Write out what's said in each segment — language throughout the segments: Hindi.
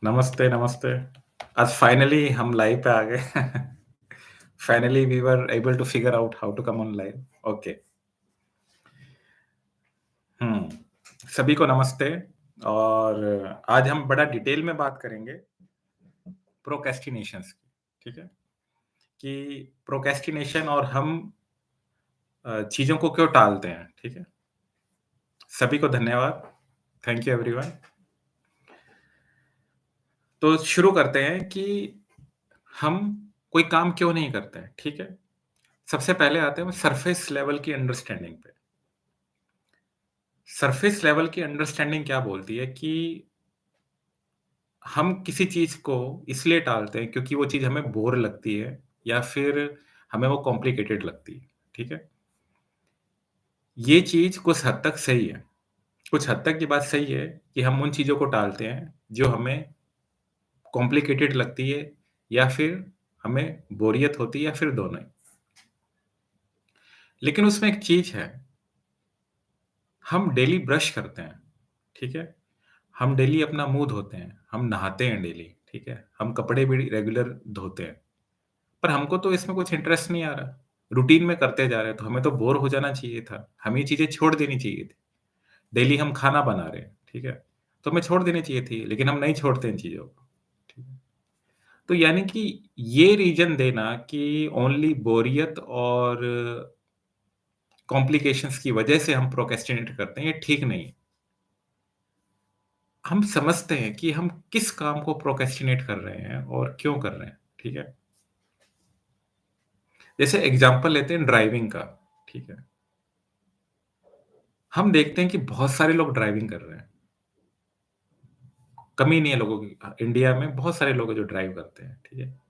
नमस्ते, नमस्ते। आज फाइनली हम लाइव पे आ गए। Finally we were able to figure out how to come on live. Okay. हुँ। सभी को नमस्ते और आज हम बड़ा डिटेल में बात करेंगे प्रोक्रेस्टिनेशंस की, ठीक है? कि प्रोक्रेस्टिनेशन और हम चीज़ों को क्यों टालते हैं, ठीक है? सभी को धन्यवाद। Thank you everyone. तो शुरू करते हैं कि हम कोई काम क्यों नहीं करते हैं, ठीक है? सबसे पहले आते हैं सरफेस लेवल की अंडरस्टैंडिंग पे। सरफेस लेवल की अंडरस्टैंडिंग क्या बोलती है कि हम किसी चीज़ को इसलिए टालते हैं क्योंकि वो चीज़ हमें बोर लगती है या फिर हमें वो कॉम्प्लिकेटेड लगती है, ठीक है? ये चीज़ कुछ हद तक सही है। कुछ हद तक ये बात सही है कि हम उन चीज़ों को टालते हैं जो हमें कॉम्प्लिकेटेड लगती है या फिर हमें बोरियत होती है या फिर दोनों ही। लेकिन उसमें एक चीज़ है, हम डेली ब्रश करते हैं, ठीक है? हम डेली अपना मुँह धोते हैं, हम नहाते हैं डेली, ठीक है? हम कपड़े भी रेगुलर धोते हैं, पर हमको तो इसमें कुछ इंटरेस्ट नहीं आ रहा। रूटीन में करते जा रहे हैं, तो हमें तो बोर हो जाना चाहिए था। हमें ये चीज़ें छोड़ देनी चाहिए थी। डेली हम खाना बना रहे हैं, ठीक है? तो हमें छोड़ देनी चाहिए थी, लेकिन हम नहीं छोड़ते इन चीज़ों को, ठीक है? तो यानी कि ये रीज़न देना कि ओनली बोरियत और कॉम्प्लिकेशंस की वजह से हम प्रोक्रेस्टिनेट करते हैं, ये ठीक नहीं है। हम समझते हैं कि हम किस काम को प्रोक्रेस्टिनेट कर रहे हैं और क्यों कर रहे हैं, ठीक है? जैसे एग्ज़ाम्पल लेते हैं ड्राइविंग का, ठीक है? हम देखते हैं कि बहुत सारे लोग ड्राइविंग कर रहे हैं, कमी नहीं है लोगों की। इंडिया में बहुत सारे लोग हैं जो ड्राइव करते हैं, ठीक है?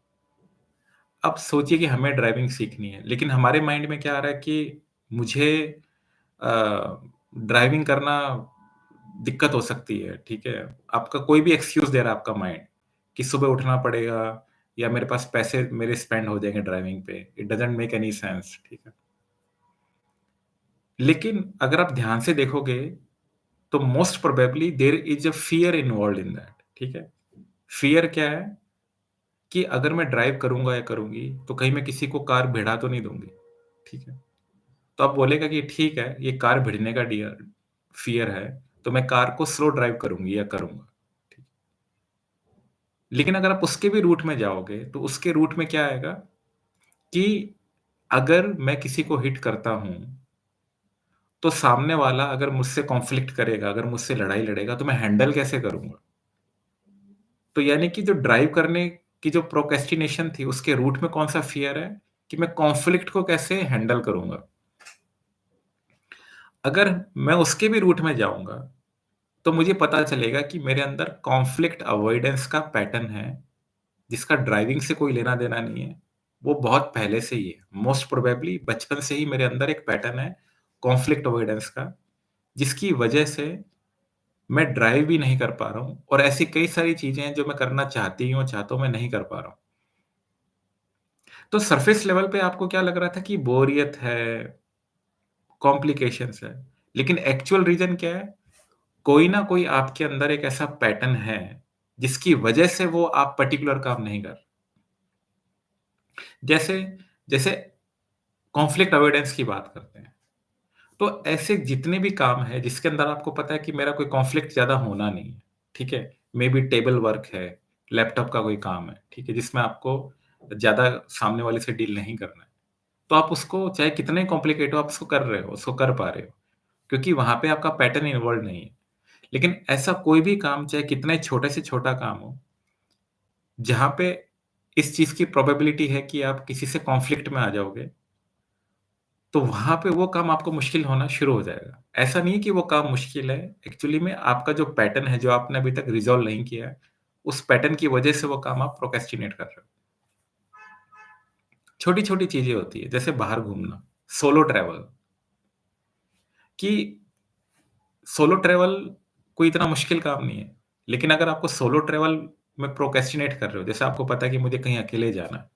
अब सोचिए कि हमें ड्राइविंग सीखनी है, लेकिन हमारे माइंड में क्या आ रहा है कि मुझे अ, ड्राइविंग करना दिक्कत हो सकती है, ठीक है? आपका कोई भी एक्सक्यूज़ दे रहा है आपका माइंड कि सुबह उठना पड़ेगा या मेरे पास पैसे मेरे स्पेंड हो जाएँगे ड्राइविंग पे। It doesn't make any sense, ठीक है? लेकिन अगर आप ध्यान से देखोगे तो most probably there is a fear involved in that, ठीक है? फ़ियर क्या है कि अगर मैं ड्राइव करूँगा या करूँगी, तो कहीं मैं किसी को कार भिड़ा तो नहीं दूँगी, ठीक है? तो आप बोलेगा कि ठीक है, ये कार भिड़ने का फ़ियर है, तो मैं कार को स्लो ड्राइव करूँगी या करूँगा, ठीक। लेकिन अगर आप उसके भी रूट में जाओगे, तो उसके रूट में क्या आएगा कि अगर मैं किसी को हिट करता हूँ, तो सामने वाला अगर मुझसे कॉन्फ्लिक्ट करेगा, अगर मुझसे लड़ाई लड़ेगा, तो मैं हैंडल कैसे करूँगा? तो यानी कि जो ड्राइव करने की जो प्रोक्रेस्टिनेशन थी, उसके रूट में कौन-सा फ़ियर है कि मैं कॉन्फ्लिक्ट को कैसे हैंडल करूँगा। अगर मैं उसके भी रूट में जाऊँगा, तो मुझे पता चलेगा कि मेरे अंदर कॉन्फ्लिक्ट अवॉइडेंस का पैटर्न है, जिसका ड्राइविंग से कोई लेना-देना नहीं है। वो बहुत पहले से ही है। मोस्ट प्रोबेबली बचपन से ही मेरे अंदर एक पैटर्न है कॉन्फ्लिक्ट अवॉइडेंस का, जिसकी वजह से मैं ड्राइव भी नहीं कर पा रहा हूँ और ऐसी कई सारी चीज़ें हैं जो मैं करना चाहता हूँ, मैं नहीं कर पा रहा हूँ। तो सरफेस लेवल पे आपको क्या लग रहा था कि बोरियत है, कॉम्प्लिकेशंस है, लेकिन एक्चुअल रीज़न क्या है? कोई ना कोई आपके अंदर एक ऐसा पैटर्न है, जिसकी वजह से वो आप पर्टिकुलर काम नहीं कर जैसे जैसे कॉन्फ्लिक्ट अवॉइडेंस की बात करते हैं, तो ऐसे जितने भी काम हैं जिसके अंदर आपको पता है कि मेरा कोई कॉन्फ्लिक्ट ज़्यादा होना नहीं है, ठीक है? मेबी टेबल वर्क है, लैपटॉप का कोई काम है, ठीक है? जिसमें आपको ज़्यादा सामने वाले से डील नहीं करना है। तो आप उसको चाहे कितना ही कॉम्प्लिकेट हो, आप उसको कर रहे हो, उसको कर पा रहे हो, क्योंकि वहाँ पे आपका पैटर्न इन्वॉल्व नहीं है। लेकिन ऐसा कोई भी काम चाहे कितना ही छोटे से छोटा काम हो, जहाँ पे इस चीज़ की प्रोबेबिलिटी है कि आप किसी से कॉन्फ्लिक्ट में आ जाओगे, तो वहाँ पे वो काम आपको मुश्किल होना शुरू हो जाएगा। ऐसा नहीं है कि वो काम मुश्किल है, एक्चुअली में आपका जो पैटर्न है, जो आपने अभी तक रिज़ॉल्व नहीं किया है, उस पैटर्न की वजह से वो काम आप प्रोक्रेस्टिनेट कर रहे हो। छोटी-छोटी चीज़ें होती हैं, जैसे बाहर घूमना, सोलो ट्रैवल कि सोलो ट्रैवल कोई इतना मुश्किल काम नहीं है। लेकिन अगर आपको सोलो ट्रैवल में प्रोक्रेस्टिनेट कर रहे हो, जैसे आपको पता है कि मुझे कहीं अकेले जाना है,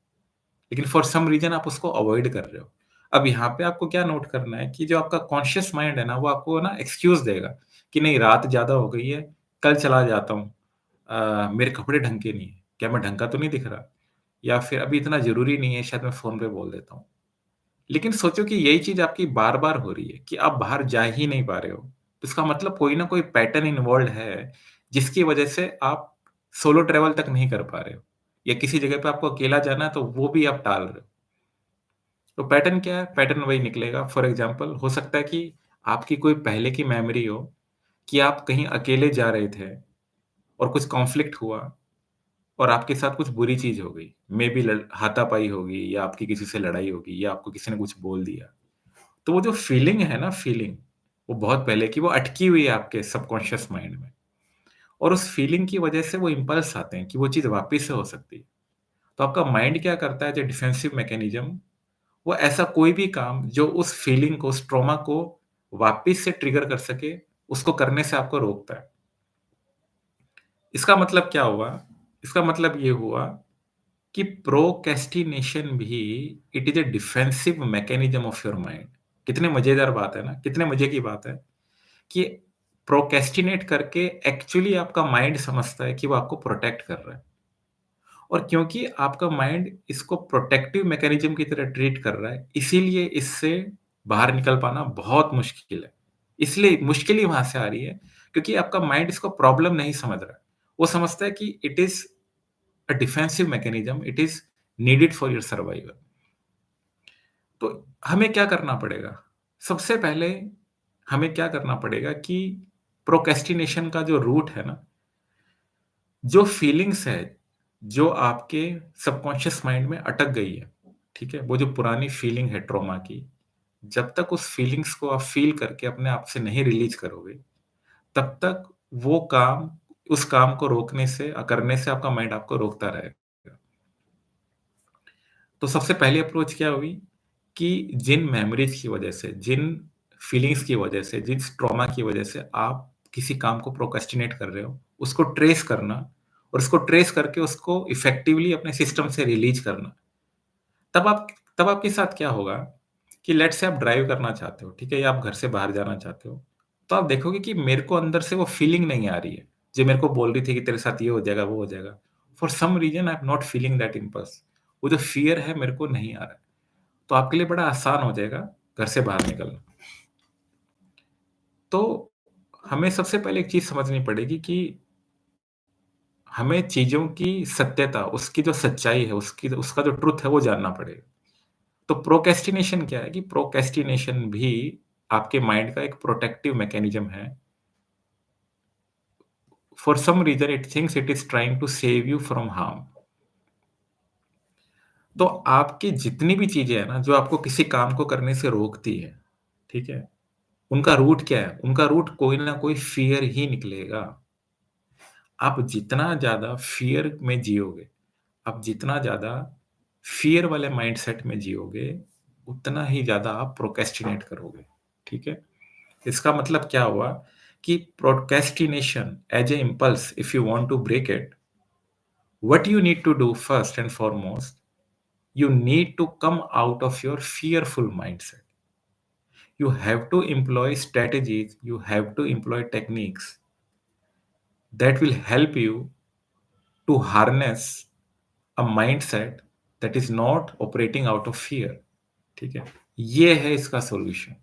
लेकिन फॉर सम रीज़न आप उसको अवॉइड कर रहे हो। अब यहाँ पे आपको क्या नोट करना है कि जो आपका कॉन्शियस माइंड है ना, वो आपको ना एक्सक्यूज़ देगा कि नहीं रात ज़्यादा हो गई है, कल चला जाता हूँ। मेरे कपड़े ढंग के नहीं हैं, क्या मैं ढंग का तो नहीं दिख रहा? या फिर अभी इतना ज़रूरी नहीं है, शायद मैं फ़ोन पे बोल देता हूँ। लेकिन सोचो कि यही चीज़ आपकी बार-बार हो रही है कि आप बाहर जा ही नहीं पा रहे हो। तो इसका मतलब कोई ना कोई पैटर्न इन्वॉल्व्ड है, जिसकी वजह से आप सोलो ट्रैवल तक नहीं कर पा रहे हो या किसी जगह पे आपको अकेला जाना है, तो वो भी आप टाल रहे हो। तो पैटर्न क्या है? पैटर्न वही निकलेगा। फॉर एग्ज़ाम्पल हो सकता है कि आपकी कोई पहले की मेमोरी हो कि आप कहीं अकेले जा रहे थे और कुछ कॉन्फ्लिक्ट हुआ और आपके साथ कुछ बुरी चीज़ हो गई। मेबी हाथापाई होगी या आपकी किसी से लड़ाई होगी या आपको किसी ने कुछ बोल दिया। तो वो जो फीलिंग है ना फीलिंग, वो बहुत पहले की वो अटकी हुई है आपके सबकॉन्शियस माइंड में और उस फीलिंग की वजह से वो इम्पल्स आते हैं कि वो चीज़ वापस से हो सकती है। तो आपका माइंड क्या करता है एज़ अ डिफेंसिव मैकेनिज़्म, वो ऐसा कोई भी काम जो उस फीलिंग को, उस ट्रॉमा को वापस से ट्रिगर कर सके, उसको करने से आपको रोकता है। इसका मतलब क्या हुआ? इसका मतलब ये हुआ कि प्रोक्रेस्टिनेशन भी it is a defensive mechanism of your mind. कितने मज़ेदार बात है ना, कितने मज़े की बात है कि प्रोक्रेस्टिनेट करके एक्चुअली आपका माइंड समझता है कि वो आपको प्रोटेक्ट कर रहा है और क्योंकि आपका माइंड इसको प्रोटेक्टिव मैकेनिज़्म की तरह ट्रीट कर रहा है, इसीलिए इससे बाहर निकल पाना बहुत मुश्किल है। इसलिए मुश्किल ही वहाँ से आ रही है क्योंकि आपका माइंड इसको प्रॉब्लम नहीं समझ रहा है। वो समझता है कि it is a defensive mechanism, it is needed for your survival. तो हमें क्या करना पड़ेगा? सबसे पहले हमें क्या करना पड़ेगा कि प्रोक्रेस्टिनेशन का जो रूट है ना, जो फीलिंग्स है, जो आपके सबकॉन्शियस माइंड में अटक गई है, ठीक है? वो जो पुरानी फीलिंग है ट्रॉमा की, जब तक उस फीलिंग्स को आप फ़ील करके अपने आप से नहीं रिलीज़ करोगे, तब तक वो काम उस काम को रोकने से करने से आपका माइंड आपको रोकता रहेगा। तो सबसे पहली अप्रोच क्या हुई कि जिन मेमोरीज़ की वजह से, जिन फीलिंग्स की वजह से, जिस ट्रॉमा की वजह से आप किसी काम को प्रोक्रेस्टिनेट कर रहे हो, उसको ट्रेस करना और उसको ट्रेस करके उसको इफेक्टिवली अपने सिस्टम से रिलीज़ करना। तब आप तब आपके साथ क्या होगा कि लेट्स से आप ड्राइव करना चाहते हो, ठीक है? या आप घर से बाहर जाना चाहते हो, तो आप देखोगे कि मेरे को अंदर से वो फीलिंग नहीं आ रही है, जो मेरे को बोल रही थी कि तेरे साथ ये हो जाएगा, वो हो जाएगा। For some reason I am not feeling that impulse. वो जो फ़ियर है मेरे को नहीं आ रहा है। तो आपके लिए बड़ा आसान हो जाएगा घर से बाहर निकलना। तो हमें सबसे पहले एक चीज़ समझनी पड़ेगी कि हमें चीज़ों की सत्यता, उसकी जो सच्चाई है, उसका जो ट्रुथ है वो जानना पड़ेगा। तो प्रोक्रेस्टिनेशन क्या है कि प्रोक्रेस्टिनेशन भी आपके माइंड का एक प्रोटेक्टिव मैकेनिज़्म है। For some reason it thinks it is trying to save you from harm. तो आपकी जितनी भी चीज़ें हैं ना, जो आपको किसी काम को करने से रोकती है, ठीक है? उनका रूट क्या है? उनका रूट कोई ना कोई फ़ियर ही निकलेगा। आप जितना ज़्यादा फ़ियर में जियोगे, आप जितना ज़्यादा फ़ियर वाले माइंडसेट में जियोगे, उतना ही ज़्यादा आप प्रोक्रेस्टिनेट करोगे, ठीक है? इसका मतलब क्या हुआ कि procrastination as a impulse if you want to break it, what you need to do first and foremost, you need to come out of your fearful mindset. You have to employ strategies, you have to employ techniques that will help you to harness a mindset that is not operating out of fear. ठीक है? ये है इसका सॉल्यूशन।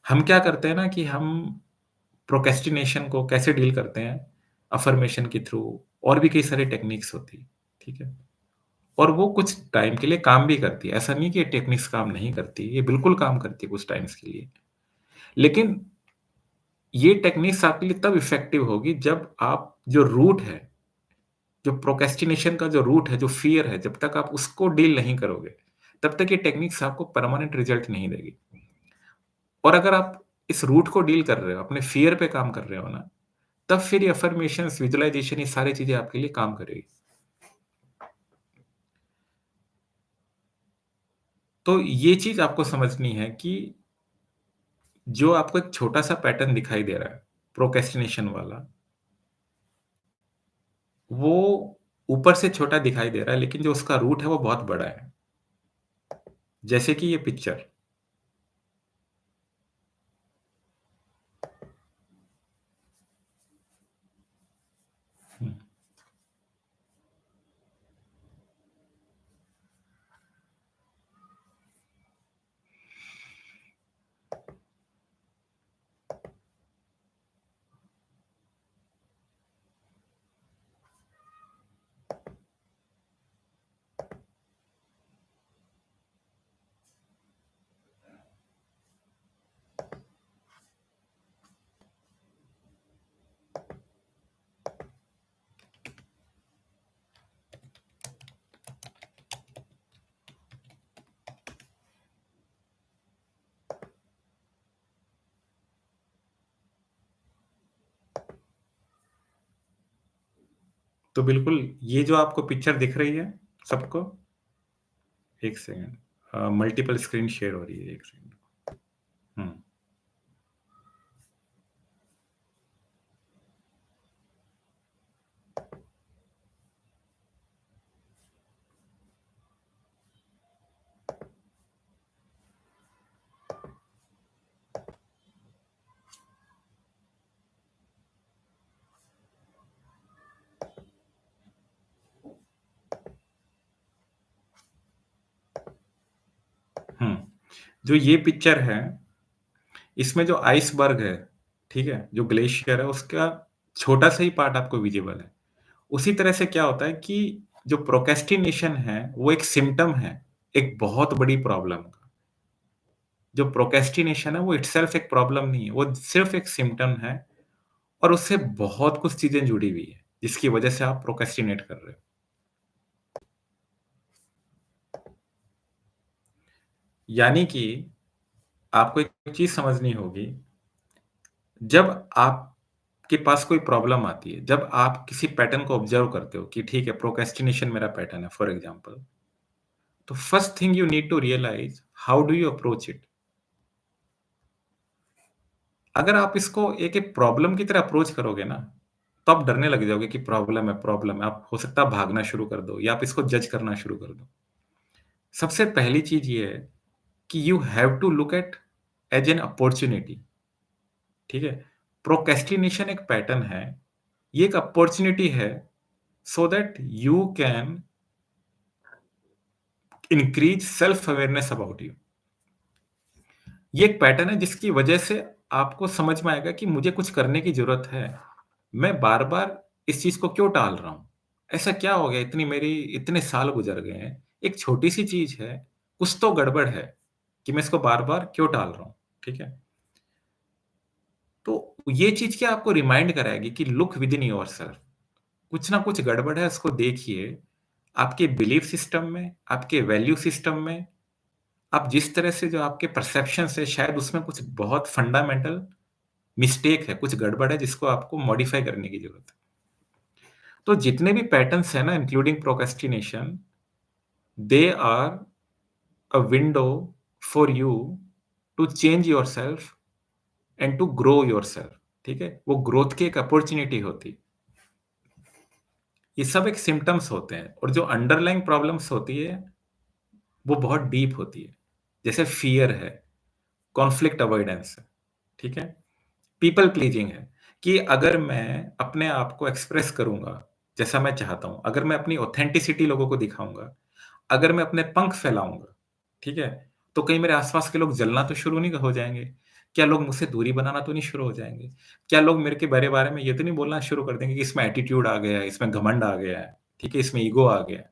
हम क्या करते हैं ना कि हम प्रोक्रेस्टिनेशन को कैसे डील करते हैं? अफ़र्मेशन के थ्रू और भी कई सारी टेक्निक्स होती हैं। ठीक है? और वो कुछ टाइम के लिए काम भी करती है। ऐसा नहीं कि ये टेक्निक्स काम नहीं करती, ये बिल्कुल काम करती है कुछ टाइम्स के लिए। लेकिन ये टेक्निक्स आपके लिए तब इफ़ेक्टिव होगी जब आप जो रूट है, जो प्रोक्रेस्टिनेशन का जो रूट है, जो फ़ियर है, जब तक आप उसको डील नहीं करोगे, तब तक ये टेक्निक्स आपको परमानेंट रिज़ल्ट नहीं देगी। और अगर आप इस रूट को डील कर रहे हो, अपने फ़ियर पे काम कर रहे हो ना, तब फिर ये अफ़र्मेशंस, विज़ुअलाइज़ेशन ये सारी चीज़ें आपके लिए काम करेगी। तो ये चीज़ आपको समझनी है कि जो आपको एक छोटा-सा पैटर्न दिखाई दे रहा है, प्रोक्रेस्टिनेशन वाला, वो ऊपर से छोटा दिखाई दे रहा है, लेकिन जो उसका रूट है, वो बहुत बड़ा है। जैसे कि ये पिक्चर, हुँ। तो बिल्कुल ये जो आपको पिक्चर दिख रही है सबको, 1 सेकंड मल्टीपल स्क्रीन शेयर हो रही है, 1 सेकंड। हुँ, हुँ। जो ये पिक्चर है, इसमें जो आइसबर्ग है, ठीक है? जो ग्लेशियर है उसका छोटा-सा ही पार्ट आपको विज़िबल है। उसी तरह से क्या होता है कि जो प्रोक्रेस्टिनेशन है, वो एक सिम्पटम है, एक बहुत बड़ी प्रॉब्लम का। जो प्रोक्रेस्टिनेशन है वो इटसेल्फ एक प्रॉब्लम नहीं है, वो सिर्फ़ एक सिम्पटम है और उससे बहुत कुछ चीज़ें जुड़ी हुई है, जिसकी वजह से आप प्रोक्रेस्टिनेट कर रहे हो। यानी कि आपको एक चीज़ समझनी होगी, जब आपके पास कोई प्रॉब्लम आती है, जब आप किसी पैटर्न को ऑब्ज़र्व करते हो कि ठीक है प्रोक्रेस्टिनेशन मेरा पैटर्न है फॉर एग्ज़ाम्पल, तो first thing you need to realise how do you approach it? अगर आप इसको एक-एक प्रॉब्लम की तरह अप्रोच करोगे ना, तो आप डरने लग जाओगे कि प्रॉब्लम है। आप हो सकता है भागना शुरू कर दो या आप इसको जज करना शुरू कर दो। सबसे पहली चीज़ ये है कि you have to look at as an opportunity, ठीक है? प्रोक्रेस्टिनेशन एक पैटर्न है, ये एक अपॉर्च्युनिटी है so that you can increase self awareness about you. ये एक पैटर्न है जिसकी वजह से आपको समझ में आएगा कि मुझे कुछ करने की ज़रूरत है। मैं बार-बार इस चीज़ को क्यों टाल रहा हूँ? ऐसा क्या हो गया इतने साल गुज़र गए हैं, एक छोटी-सी चीज़ है, कुछ तो गड़बड़ है कि मैं इसको बार-बार क्यों टाल रहा हूँ, ठीक है? तो ये चीज़ क्या आपको रिमाइंड कराएगी कि लुक विदिन योरसेल्फ, कुछ ना कुछ गड़बड़ है उसको देखिए। आपके बिलीफ सिस्टम में, आपके वैल्यू सिस्टम में, आप जिस तरह से जो आपके परसेप्शंस है शायद उसमें कुछ बहुत फंडामेंटल मिस्टेक है, कुछ गड़बड़ है जिसको आपको मॉडिफाई करने की ज़रूरत है। तो जितने भी पैटर्न्स हैं ना including procrastination, they are a window for you to change yourself and to grow yourself, ठीक है? वो ग्रोथ की एक अपॉर्च्युनिटी होती है। ये सब एक सिम्पटम्स होते हैं और जो अंडरलाइंग प्रॉब्लम्स होती है, वो बहुत डीप होती है। जैसे फ़ियर है, कॉन्फ्लिक्ट अवॉइडेंस है, ठीक है? पीपल प्लीज़िंग है कि अगर मैं अपने आप को एक्सप्रेस करूँगा, जैसा मैं चाहता हूँ, अगर मैं अपनी ऑथेंटिसिटी लोगों को दिखाऊँगा, अगर मैं अपने पंख फैलाऊँगा, ठीक है? तो कहीं मेरे आस-पास के लोग जलना तो शुरू नहीं हो जाएँगे? क्या लोग मुझसे दूरी बनाना तो नहीं शुरू हो जाएँगे? क्या लोग मेरे के बारे बारे में ये तो नहीं बोलना शुरू कर देंगे कि इसमें एटीट्यूड आ गया है, इसमें घमंड आ गया है, ठीक है? इसमें ईगो आ गया है।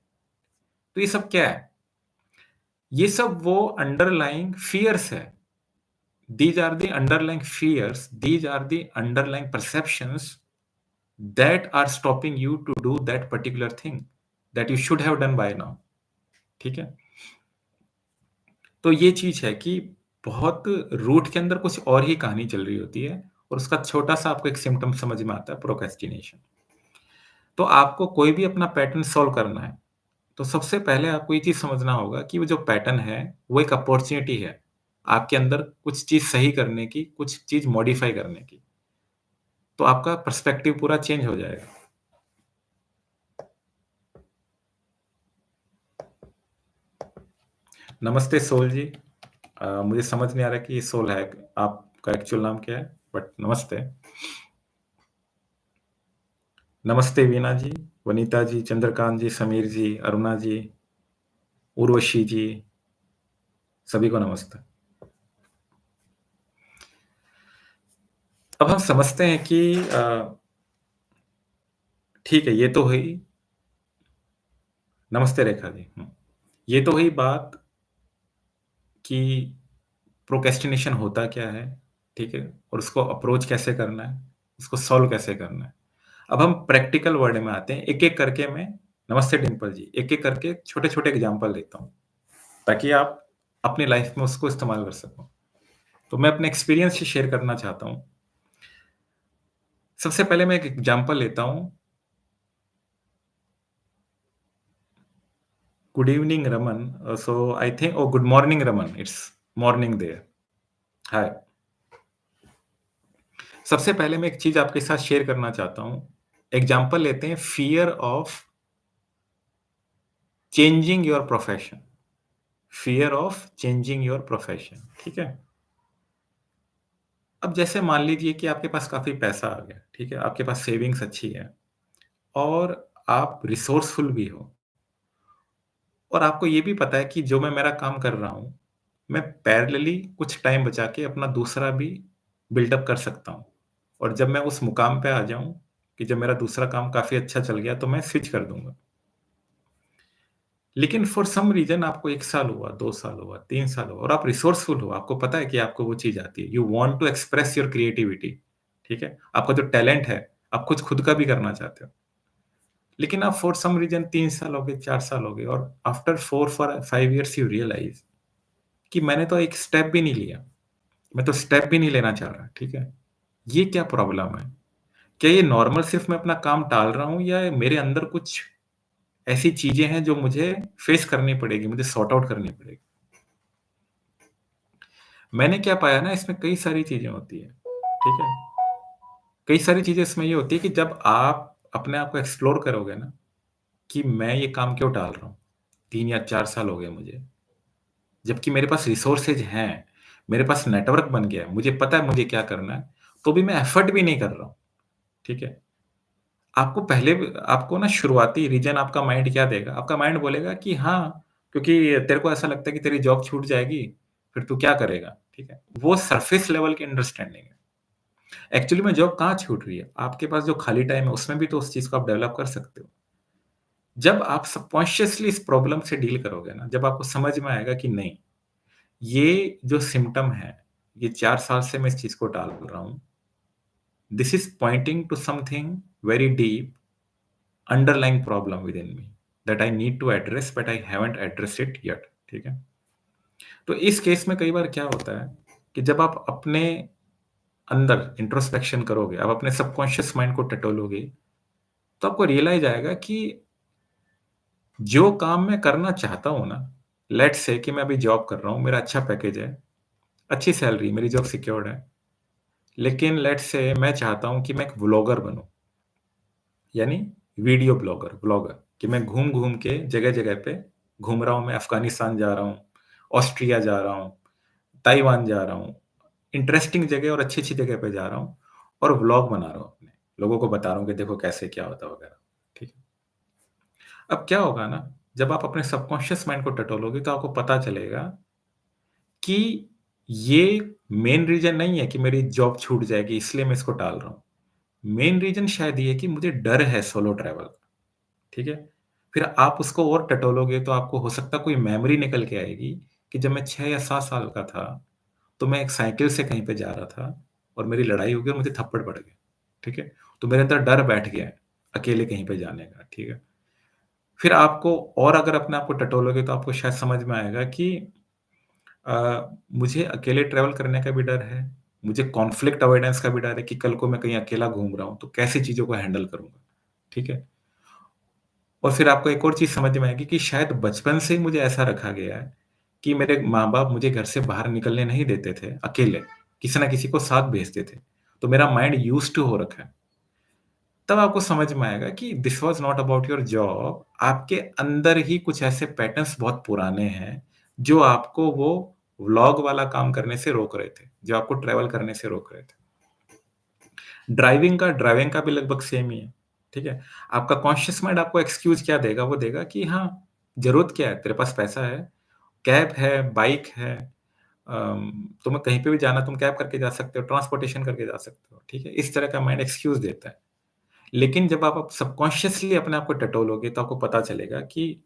तो ये सब क्या है? ये सब वो अंडरलाइंग फ़ियर्स है। These are the underlying fears, these are the underlying perceptions that are stopping you to do that particular thing that you should have done by now, ठीक है? तो ये चीज़ है कि बहुत रूट के अंदर कुछ और ही कहानी चल रही होती है और उसका छोटा-सा आपको एक सिम्पटम समझ में आता है प्रोक्रेस्टिनेशन। तो आपको कोई भी अपना पैटर्न सॉल्व करना है, तो सबसे पहले आपको ये चीज़ समझना होगा कि वो जो पैटर्न है, वो एक अपॉर्च्युनिटी है, आपके अंदर कुछ चीज़ सही करने की, कुछ चीज़ मॉडिफ़ाई करने की। तो आपका पर्सपेक्टिव पूरा चेंज हो जाएगा। नमस्ते सोल जी। मुझे समझ नहीं आ रहा कि ये सोल है, आपका एक्चुअल नाम क्या है? बट नमस्ते। नमस्ते वीना जी, वनीता जी, चंद्रकांत जी, समीर जी, अरुणा जी, उर्वशी जी, सभी को नमस्ते। अब हम समझते हैं कि ठीक है, ये तो हुई। नमस्ते रेखा जी। ये तो हुई बात कि प्रोक्रेस्टिनेशन होता क्या है, ठीक है? और उसको अप्रोच कैसे करना है, उसको सॉल्व कैसे करना है। अब हम प्रैक्टिकल वर्ल्ड में आते हैं, एक-एक करके मैं नमस्ते डिम्पल जी, एक-एक करके छोटे-छोटे एग्ज़ाम्पल देता हूँ, ताकि आप अपनी लाइफ़ में उसको इस्तेमाल कर सको। तो मैं अपने एक्सपीरियंस से शेयर करना चाहता हूँ। सबसे पहले मैं एक एग्ज़ाम्पल लेता हूँ। Good evening Raman, so I think oh good morning Raman, it's morning there. Hi. सबसे पहले मैं एक चीज़ आपके साथ शेयर करना चाहता हूँ। एग्ज़ाम्पल लेते हैं fear of changing your profession, fear of changing your profession, ठीक है? अब जैसे मान लीजिए कि आपके पास काफ़ी पैसा आ गया, ठीक है? आपके पास सेविंग्स अच्छी है और आप रिसोर्सफुल भी हो और आपको ये भी पता है कि जो मैं मेरा काम कर रहा हूँ, मैं पैरेलली कुछ टाइम बचा के अपना दूसरा भी बिल्डअप कर सकता हूँ और जब मैं उस मुकाम पे आ जाऊँ कि जब मेरा दूसरा काम काफ़ी अच्छा चल गया, तो मैं स्विच कर दूँगा। लेकिन फॉर सम रीज़न आपको 1 साल हुआ, 2 साल हुआ, 3 साल हुआ और आप रिसोर्सफुल हो, आपको पता है कि आपको वो चीज़ आती है। You want to express your creativity, ठीक है? आपका जो टैलेंट है, आप कुछ खुद का भी करना चाहते हो। लेकिन आप फॉर सम रीज़न 3 साल हो गए, 4 साल हो गए और after 4 for 5 years you realise कि मैंने तो एक स्टेप भी नहीं लिया। मैं तो स्टेप भी नहीं लेना चाह रहा, ठीक है? ये क्या प्रॉब्लम है? क्या ये नॉर्मल सिर्फ़ मैं अपना काम टाल रहा हूँ या मेरे अंदर कुछ ऐसी चीज़ें हैं जो मुझे फेस करनी पड़ेगी, मुझे सॉर्ट आउट करनी पड़ेगी? मैंने क्या पाया ना इसमें कई सारी चीज़ें होती हैं, ठीक है? कई सारी चीज़ें इसमें ये होती है कि जब आप अपने आप को एक्सप्लोर करोगे ना कि मैं ये काम क्यों टाल रहा हूँ? 3 या 4 साल हो गए मुझे, जबकि मेरे पास रिसोर्सेज़ हैं, मेरे पास नेटवर्क बन गया है, मुझे पता है मुझे क्या करना है, तो भी मैं एफर्ट भी नहीं कर रहा हूँ, ठीक है? आपको पहले ब आपको ना शुरुआती रीज़न आपका माइंड क्या देगा? आपका माइंड बोलेगा कि हाँ, क्योंकि तेरे को ऐसा लगता है कि तेरी जॉब छूट जाएगी, फिर तू क्या करेगा? ठीक है? वो सरफेस लेवल की अंडरस्टैंडिंग है। एक्चुअली में जॉब कहाँ छूट रही है? आपके पास जो खाली टाइम है, उसमें भी तो उस चीज़ को आप डेवलप कर सकते हो। जब आप सबकॉन्शियसली इस प्रॉब्लम से डील करोगे ना, जब आपको समझ में आएगा कि नहीं, ये जो सिम्पटम है, ये 4 साल से मैं इस चीज़ को टाल रहा हूँ। This is pointing to something very deep underlying problem within me that I need to address but I haven't addressed it yet, ठीक है? तो इस केस में कई बार क्या होता है कि जब आप अपने अंदर इंट्रोस्पेक्शन करोगे, आप अपने सबकॉन्शियस माइंड को टटोलोगे, तो आपको रियलाइज़ आएगा कि जो काम मैं करना चाहता हूँ ना, लेट्स से कि मैं अभी जॉब कर रहा हूँ, मेरा अच्छा पैकेज है, अच्छी सैलरी, मेरी जॉब सिक्योर्ड है। लेकिन लेट्स से मैं चाहता हूँ कि मैं एक व्लॉगर बनूँ, यानी वीडियो व्लॉगर कि मैं घूम-घूम के जगह-जगह पे घूम रहा हूँ, मैं अफ़गानिस्तान जा रहा हूँ, ऑस्ट्रिया जा रहा हूँ, ताइवान जा रहा हूँ, इंटरेस्टिंग जगह और अच्छी-अच्छी जगह पे जा रहा हूँ और व्लॉग बना रहा हूँ अपने। लोगों को बता रहा हूँ कि देखो कैसे क्या होता है वगैरह, ठीक है। अब क्या होगा ना, जब आप अपने सबकॉन्शियस माइंड को टटोलोगे तो आपको पता चलेगा कि ये मेन रीज़न नहीं है कि मेरी जॉब छूट जाएगी इसलिए मैं इसको टाल रहा हूँ। मेन रीज़न शायद ये है कि मुझे डर है सोलो ट्रैवल का, ठीक है? फिर आप उसको और टटोलोगे तो आपको हो सकता है कोई मेमोरी निकल के आएगी कि जब मैं 6 या 7 साल का था, तो मैं एक साइकिल से कहीं पे जा रहा था और मेरी लड़ाई हो गई और मुझे थप्पड़ पड़ गए, ठीक है? तो मेरे अंदर डर बैठ गया है, अकेले कहीं पे जाने का, ठीक है? फिर आपको और अगर अपने आप को टटोलोगे तो आपको शायद समझ में आएगा कि मुझे अकेले ट्रैवल करने का भी डर है, मुझे कॉन्फ्लिक्ट अवॉइडेंस का भी डर है कि कल को मैं कहीं अकेला घूम रहा हूँ, तो कैसे चीज़ों को हैंडल करूँगा, ठीक है? और फिर आपको एक और चीज़ समझ में आएगी कि शायद बचपन से ही मुझे ऐसा रखा गया है कि मेरे माँ-बाप मुझे घर से बाहर निकलने नहीं देते थे अकेले, किसी न किसी को साथ भेजते थे। तो मेरा माइंड यूज़्ड टू हो रखा है। तब आपको समझ में आएगा कि this was not about your job, आपके अंदर ही कुछ ऐसे पैटर्न्स बहुत पुराने हैं, जो आपको वो व्लॉग वाला काम करने से रोक रहे थे, जो आपको ट्रैवल करने से रोक रहे थे। ड्राइविंग का भी लगभग सेम ही है। ठीक है? आपका कॉन्शियस माइंड आपको एक्सक्यूज़ क्या देगा? वो देगा कि हाँ, ज़रूरत क्या है? तेरे पास पैसा है, कैब है, बाइक है, तुम्हें कहीं पे भी जाना तुम कैब करके जा सकते हो, ट्रांसपोर्टेशन करके जा सकते हो, ठीक है? इस तरह का माइंड एक्सक्यूज़ देता है। लेकिन जब आप सबकॉन्शियसली अपने आप को टटोलोगे तो आपको पता चलेगा कि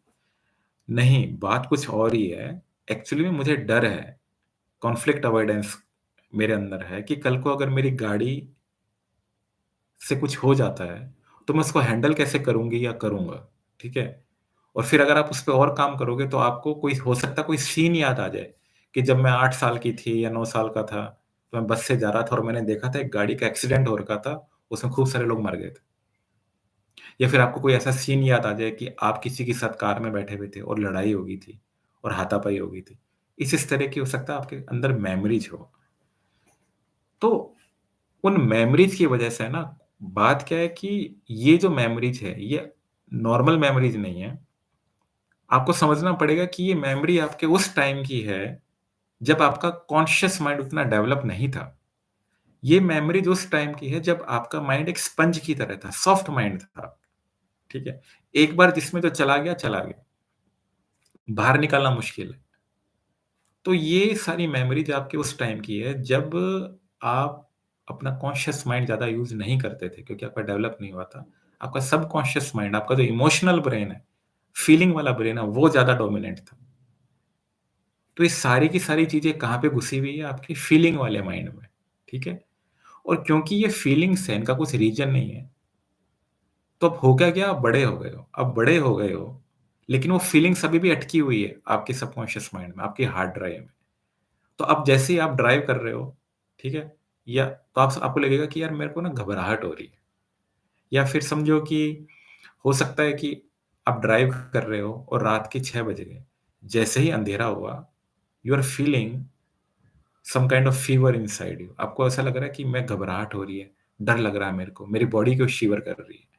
नहीं, बात कुछ और ही है। एक्चुअली में मुझे डर है, कॉन्फ्लिक्ट अवॉइडेंस मेरे अंदर है कि कल को अगर मेरी गाड़ी से कुछ हो जाता है, तो मैं उसको हैंडल कैसे करूँगी या करूँगा, ठीक है? और फिर अगर आप उस पे और काम करोगे तो आपको कोई हो सकता है कोई सीन याद आ जाए, कि जब मैं 8 साल की थी या 9 साल का था, तो मैं बस से जा रहा था और मैंने देखा था एक गाड़ी का एक्सीडेंट हो रखा था, उसमें खूब सारे लोग मर गए थे। या फिर आपको कोई ऐसा सीन याद आ जाए कि आप किसी के साथ कार में बैठे हुए थे और लड़ाई हो गई थी और हाथापाई हो गई थी। इस तरह की हो सकता है आपके अंदर मेमोरीज़ हो। तो उन मेमोरीज़ की वजह से ना बात क्या है कि ये जो मेमोरीज़ है, ये नॉर्मल मेमोरीज़ नहीं है। आपको समझना पड़ेगा कि ये मेमोरी आपके उस टाइम की है, जब आपका कॉन्शियस माइंड उतना डेवलप नहीं था। ये मेमोरीज़ उस टाइम की है जब आपका माइंड एक स्पंज की तरह था, सॉफ्ट माइंड था, ठीक है? एक बार जिसमें जो चला गया, चला गया। बाहर निकालना मुश्किल है। तो ये सारी मेमोरीज़ आपके उस टाइम की है जब आप अपना कॉन्शियस माइंड ज़्यादा यूज़ नहीं करते थे क्योंकि आपका डेवलप नहीं हुआ था। आपका सबकॉन्शियस माइंड, आपका जो इमोशनल ब्रेन है, फीलिंग वाला ब्रेन है, वो ज़्यादा डोमिनेंट था। तो ये सारी की सारी चीज़ें कहाँ पे घुसी हुई है? आपकी फीलिंग वाले माइंड में, ठीक है? और क्योंकि ये फीलिंग्स हैं, इनका कुछ रीज़न नहीं है, तो अब हो क्या गया? आप बड़े हो गए हो। अब बड़े हो गए हो, लेकिन वो फीलिंग्स अभी भी अटकी हुई है आपके सबकॉन्शियस माइंड में, आपके हार्ड ड्राइव में। तो अब जैसे ही आप ड्राइव कर रहे हो, ठीक है? या तो आपको लगेगा कि यार मेरे को ना घबराहट हो रही है। या फिर समझो कि हो सकता है कि आप ड्राइव कर रहे हो और रात के 6 बज गए। जैसे ही अंधेरा हुआ, you are feeling some kind of fever inside you. आपको ऐसा लग रहा है कि मैं घबराहट हो रही है, डर लग रहा है मेरे को, मेरी बॉडी को शिवर कर रही है।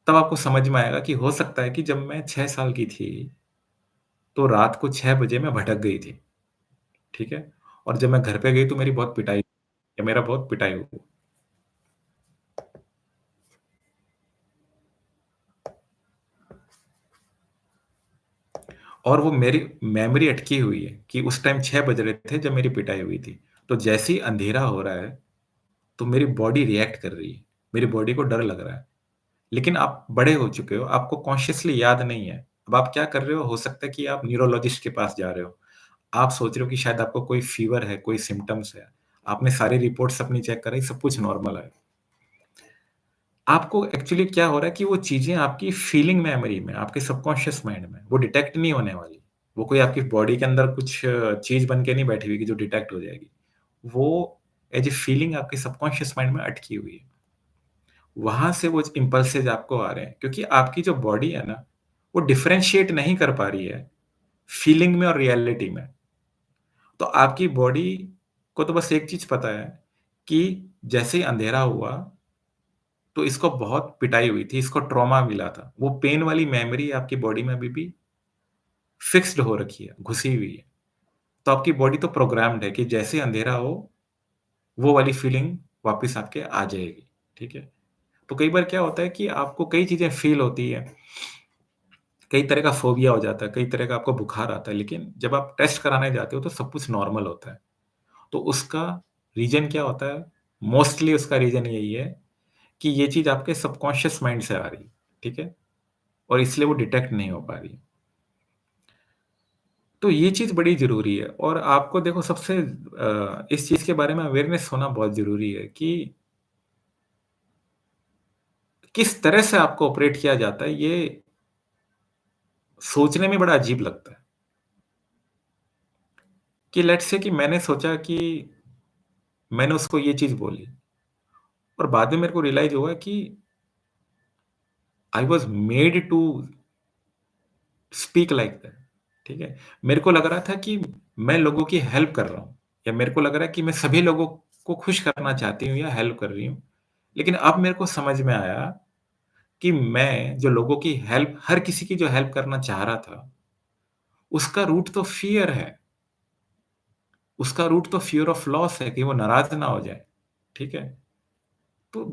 तब आपको समझ में आएगा कि हो सकता है कि जब मैं 6 साल की थी, तो रात को 6 बजे मैं भटक गई थी, ठीक है? और जब मैं घर पे गई तो मेरी बहुत पिटाई या मेरा बहुत पिटाई हुआ। और वो मेरी मेमोरी अटकी हुई है कि उस टाइम 6 बज रहे थे जब मेरी पिटाई हुई थी। तो जैसे ही अंधेरा हो रहा है, तो मेरी बॉडी रिएक्ट कर रही है। मेरी बॉडी को डर लग रहा है। लेकिन आप बड़े हो चुके हो, आपको कॉन्शियसली याद नहीं है। अब आप क्या कर रहे हो सकता है कि आप न्यूरोलॉजिस्ट के पास जा रहे हो। आप सोच रहे हो कि शायद आपको कोई फीवर है, कोई सिम्पटम्स है। आपने सारी रिपोर्ट्स अपनी चेक कराई, सब कुछ नॉर्मल है। आपको एक्चुअली क्या हो रहा है कि वो चीज़ें आपकी फीलिंग मेमोरी में, आपके सबकॉन्शियस माइंड में, वो डिटेक्ट नहीं होने वाली। वो कोई आपकी बॉडी के अंदर कुछ चीज़ बन के नहीं बैठी हुई कि जो डिटेक्ट हो जाएगी। वो एज़ अ फीलिंग आपके सबकॉन्शियस माइंड में अटकी हुई है। वहाँ से वो इम्पल्सेस आपको आ रहे हैं क्योंकि आपकी जो बॉडी है ना, वो डिफरेंशिएट नहीं कर पा रही है, फीलिंग में और रियलिटी में। तो आपकी बॉडी को तो बस एक चीज़ पता है कि जैसे ही अंधेरा हुआ, तो इसको बहुत पिटाई हुई थी, इसको ट्रॉमा मिला था। वो पेन वाली मेमोरी आपकी बॉडी में अभी भी फिक्स्ड हो रखी है, घुसी हुई है। तो आपकी बॉडी तो प्रोग्राम्ड है कि जैसे ही अंधेरा हो, वो वाली फीलिंग वापस आपके आ जाएगी, ठीक है? तो कई बार क्या होता है कि आपको कई चीज़ें फ़ील होती हैं, कई तरह का फ़ोबिया हो जाता है, कई तरह का आपको बुखार आता है, लेकिन जब आप टेस्ट कराने जाते हो तो सब कुछ नॉर्मल होता है। तो उसका रीज़न क्या होता है? मोस्टली उसका रीज़न यही है कि ये चीज़ आपके सबकॉन्शियस माइंड से आ रही है, ठीक है? और इसलिए वो डिटेक्ट नहीं हो पा रही है। तो ये चीज़ बड़ी ज़रूरी है और आपको देखो सबसे इस चीज़ के बारे में अवेयरनेस होना बहुत ज़रूरी है कि किस तरह से आपको ऑपरेट किया जाता है, ये सोचने में बड़ा अजीब लगता है। कि लेट्स से कि मैंने सोचा कि मैंने उसको ये चीज़ बोली और बाद में मेरे को रियलाइज़ हुआ कि I was made to speak like that, ठीक है? मेरे को लग रहा था कि मैं लोगों की हेल्प कर रहा हूँ या मेरे को लग रहा है कि मैं सभी लोगों को खुश करना चाहती हूँ या हेल्प कर रही हूँ। लेकिन अब मेरे को समझ में आया कि मैं जो लोगों की हेल्प हर किसी की जो हेल्प करना चाह रहा था, उसका रूट तो फ़ियर है। उसका रूट तो फ़ियर ऑफ लॉस है कि वो नाराज़ ना हो जाए, ठीक है? तो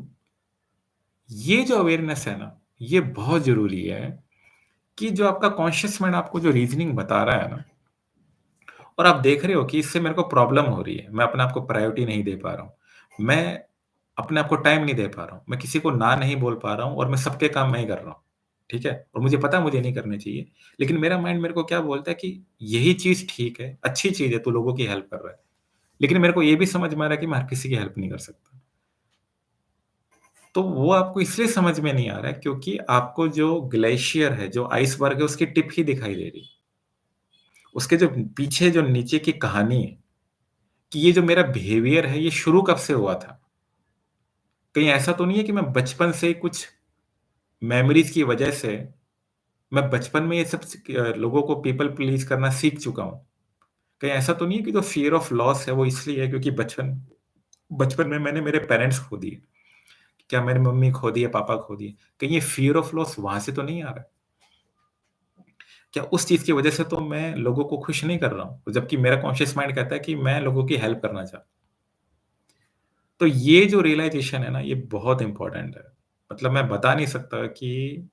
ये जो अवेयरनेस है ना, ये बहुत ज़रूरी है कि जो आपका कॉन्शियस माइंड आपको जो रीज़निंग बता रहा है ना और आप देख रहे हो कि इससे मेरे को प्रॉब्लम हो रही है, मैं अपने आप को प्रायोरिटी नहीं दे पा रहा हूँ। मैं अपने आप को टाइम नहीं दे पा रहा हूँ। मैं किसी को ना नहीं बोल पा रहा हूँ और मैं सबके काम मैं ही कर रहा हूँ। ठीक है? और मुझे पता है मुझे नहीं करने चाहिए। लेकिन मेरा माइंड मेरे को क्या बोलता है कि यही चीज़ ठीक है, अच्छी चीज़ है, तू लोगों की हेल्प कर रहा है। लेकिन मेरे को ये भी समझ में आ रहा है कि मैं हर किसी की हेल्प नहीं कर सकता। तो वो आपको इसलिए समझ में नहीं आ रहा है क्योंकि आपको जो ग्लेशियर है, जो आइसबर्ग है उसकी टिप ही दिखाई दे रही है। उसके जो पीछे जो नीचे की कहानी है कि ये जो मेरा बिहेवियर है ये शुरू कब से हुआ था? कहीं ऐसा तो नहीं है कि मैं बचपन से ही कुछ मेमोरीज़ की वजह से मैं बचपन में ये सब लोगों को पीपल प्लीज़ करना सीख चुका हूँ। कहीं ऐसा तो नहीं है कि जो फ़ियर ऑफ लॉस है वो इसलिए है क्योंकि बचपन बचपन में मैंने मेरे पेरेंट्स खो दिए। क्या मेरी मम्मी खो दी है, पापा खो दिए। कहीं ये फ़ियर ऑफ लॉस वहाँ से तो नहीं आ रहा है? क्या उस चीज़ की वजह से तो मैं लोगों को खुश नहीं कर रहा हूँ? जबकि मेरा कॉन्शियस माइंड कहता है कि मैं लोगों की हेल्प करना चाहता हूँ। तो ये जो रियलाइज़ेशन है ना, ये बहुत इम्पोर्टेंट है। मतलब मैं बता नहीं सकता कि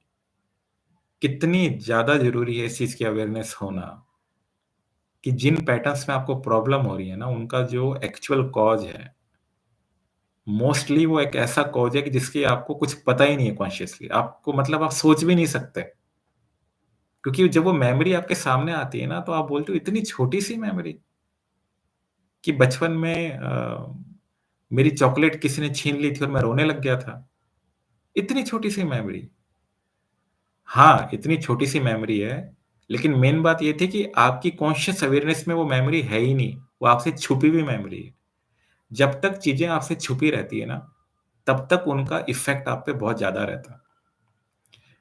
कितनी ज़्यादा ज़रूरी है इस चीज़ की अवेयरनेस होना, कि जिन पैटर्न्स में आपको प्रॉब्लम हो रही है ना, उनका जो एक्चुअल कॉज़ है, मोस्टली वो एक ऐसा कॉज़ है कि जिसकी आपको कुछ पता ही नहीं है कॉन्शियसली। आपको मतलब आप सोच भी नहीं सकते। क्योंकि जब वो मेमोरी आपके सामने आती है ना, तो आप बोलते हो इतनी छोटी-सी मेमोरी कि बचपन में मेरी चॉकलेट किसी ने छीन ली थी और मैं रोने लग गया था। इतनी छोटी-सी मेमोरी। हाँ, इतनी छोटी-सी मेमोरी है, लेकिन मेन बात ये थी कि आपकी कॉन्शियस अवेयरनेस में वो मेमोरी है ही नहीं, वो आपसे छुपी हुई मेमोरी है। जब तक चीज़ें आपसे छुपी रहती है ना, तब तक उनका इफ़ेक्ट आप पे बहुत ज़्यादा रहता है।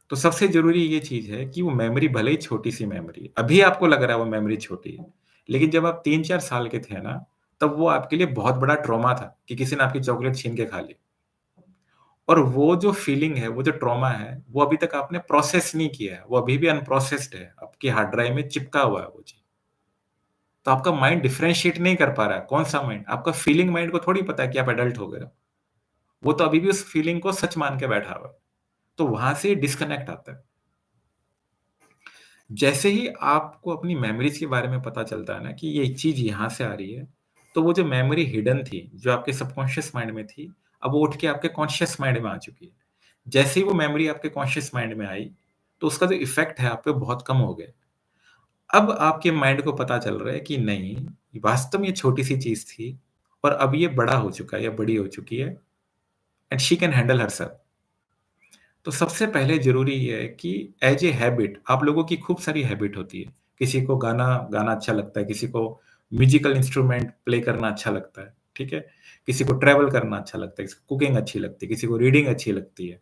तो सबसे ज़रूरी ये चीज़ है कि वो मेमोरी भले ही छोटी-सी मेमोरी है, अभी आपको लग रहा है वो मेमोरी छोटी है, लेकिन जब आप 3-4 साल के थे ना, तब वो आपके लिए बहुत बड़ा ट्रॉमा था कि किसी ने आपकी चॉकलेट छीन के खा ली। और वो जो फीलिंग है, वो जो ट्रॉमा है, वो अभी तक आपने प्रोसेस नहीं किया है, वो अभी भी अनप्रोसेस्ड है, आपकी हार्ड ड्राइव में चिपका हुआ है वो चीज़। तो आपका माइंड डिफरेंशिएट नहीं कर पा रहा है, कौन-सा माइंड? आपका फीलिंग माइंड को थोड़ी पता है कि आप एडल्ट हो गए हो। वो तो अभी भी उस फीलिंग को सच मान के बैठा हुआ है। तो वहाँ से डिस्कनेक्ट आता है। जैसे ही आपको अपनी मेमोरीज़ के बारे में पता चलता है ना कि ये चीज़ यहाँ से आ रही है, तो वो जो मेमोरी हिडन थी, जो आपके सबकॉन्शियस माइंड में थी, अब वो उठ के आपके कॉन्शियस माइंड में आ चुकी है। जैसे ही वो मेमोरी आपके कॉन्शियस माइंड में आई, तो उसका जो इफ़ेक्ट है आप पे बहुत कम हो गया। अब आपके माइंड को पता चल रहा है कि नहीं, वास्तव में ये छोटी-सी चीज़ थी और अब ये बड़ा हो चुका है या बड़ी हो चुकी है and she can handle herself. तो सबसे पहले ज़रूरी ये है कि ऐज़ ए हैबिट आप लोगों की खूब सारी हैबिट होती है। किसी को गाना गाना अच्छा लगता है, किसी को म्यूज़िकल इंस्ट्रूमेंट प्ले करना अच्छा लगता है, ठीक है? किसी को ट्रैवल करना अच्छा लगता है, किसी को कुकिंग अच्छी लगती है, किसी को रीडिंग अच्छी लगती है।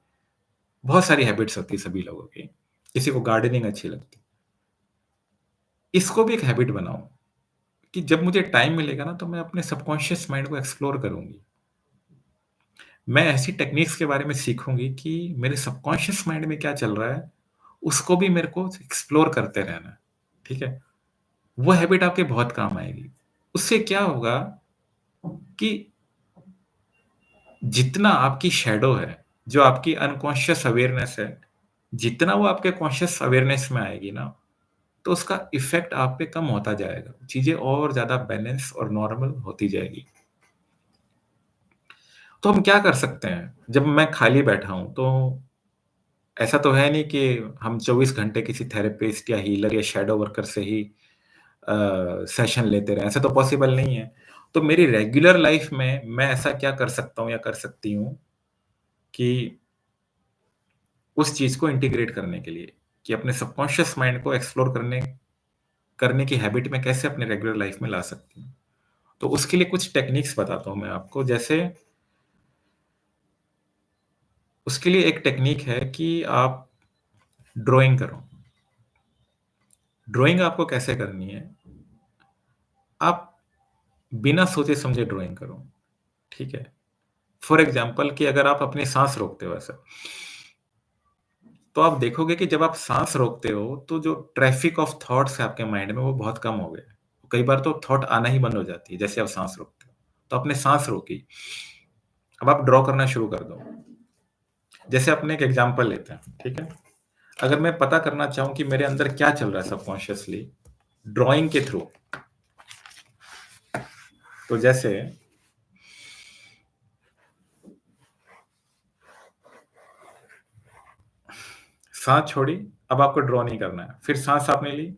बहुत सारी हैबिट्स होती है सभी लोगों की। किसी को गार्डनिंग अच्छी लगती है। इसको भी एक हैबिट बनाओ कि जब मुझे टाइम मिलेगा ना तो मैं अपने सबकॉन्शियस माइंड को एक्सप्लोर करूँगी। मैं ऐसी टेक्निक्स के बारे में सीखूँगी कि मेरे सबकॉन्शियस माइंड में क्या चल रहा है, उसको भी मेरे को एक्सप्लोर करते रहना है, ठीक है? वो हैबिट आपके बहुत काम आएगी। उससे क्या होगा कि जितना आपकी शैडो है, जो आपकी अनकॉन्शियस अवेयरनेस है, जितना वो आपके कॉन्शियस अवेयरनेस में आएगी ना, तो उसका इफ़ेक्ट आप पे कम होता जाएगा। चीज़ें और ज़्यादा बैलेंस और नॉर्मल होती जाएगी। तो हम क्या कर सकते हैं? जब मैं खाली बैठा हूँ, तो ऐसा तो है नहीं कि हम 24 घंटे किसी थेरेपिस्ट या हीलर या शैडो वर्कर से ही सेशन लेते रहें, ऐसा तो पॉसिबल नहीं है। तो मेरी रेगुलर लाइफ़ में मैं ऐसा क्या कर सकता हूँ या कर सकती हूँ कि उस चीज़ को इंटीग्रेट करने के लिए, कि अपने सबकॉन्शियस माइंड को एक्सप्लोर करने करने की हैबिट मैं कैसे अपने रेगुलर लाइफ़ में ला सकती हूँ। तो उसके लिए कुछ टेक्निक्स बताता हूँ मैं आपको, जैसे उसके लिए एक टेक्निक है कि आप ड्राइंग करो। ड्राइंग आपको कैसे करनी है, आप बिना सोचे-समझे ड्राइंग करो, ठीक है? फॉर एग्ज़ाम्पल कि अगर आप अपनी साँस रोकते हो ऐसा, तो आप देखोगे कि जब आप साँस रोकते हो, तो जो ट्रैफ़िक ऑफ थॉट्स है आपके माइंड में वो बहुत कम हो गए। कई बार तो थॉट आना ही बंद हो जाती है, जैसे आप साँस रोकते हो। तो आपने साँस रोकी, अब आप ड्रॉ करना शुरू कर दो। जैसे अपने एक एग्ज़ाम्पल लेते हैं, ठीक है? अगर मैं पता करना चाहूँ कि मेरे अंदर क्या चल रहा है सबकॉन्शियसली, ड्राइंग के थ्रू, तो जैसे साँस छोड़ी, अब आपको ड्रॉ नहीं करना है। फिर साँस आपने ली,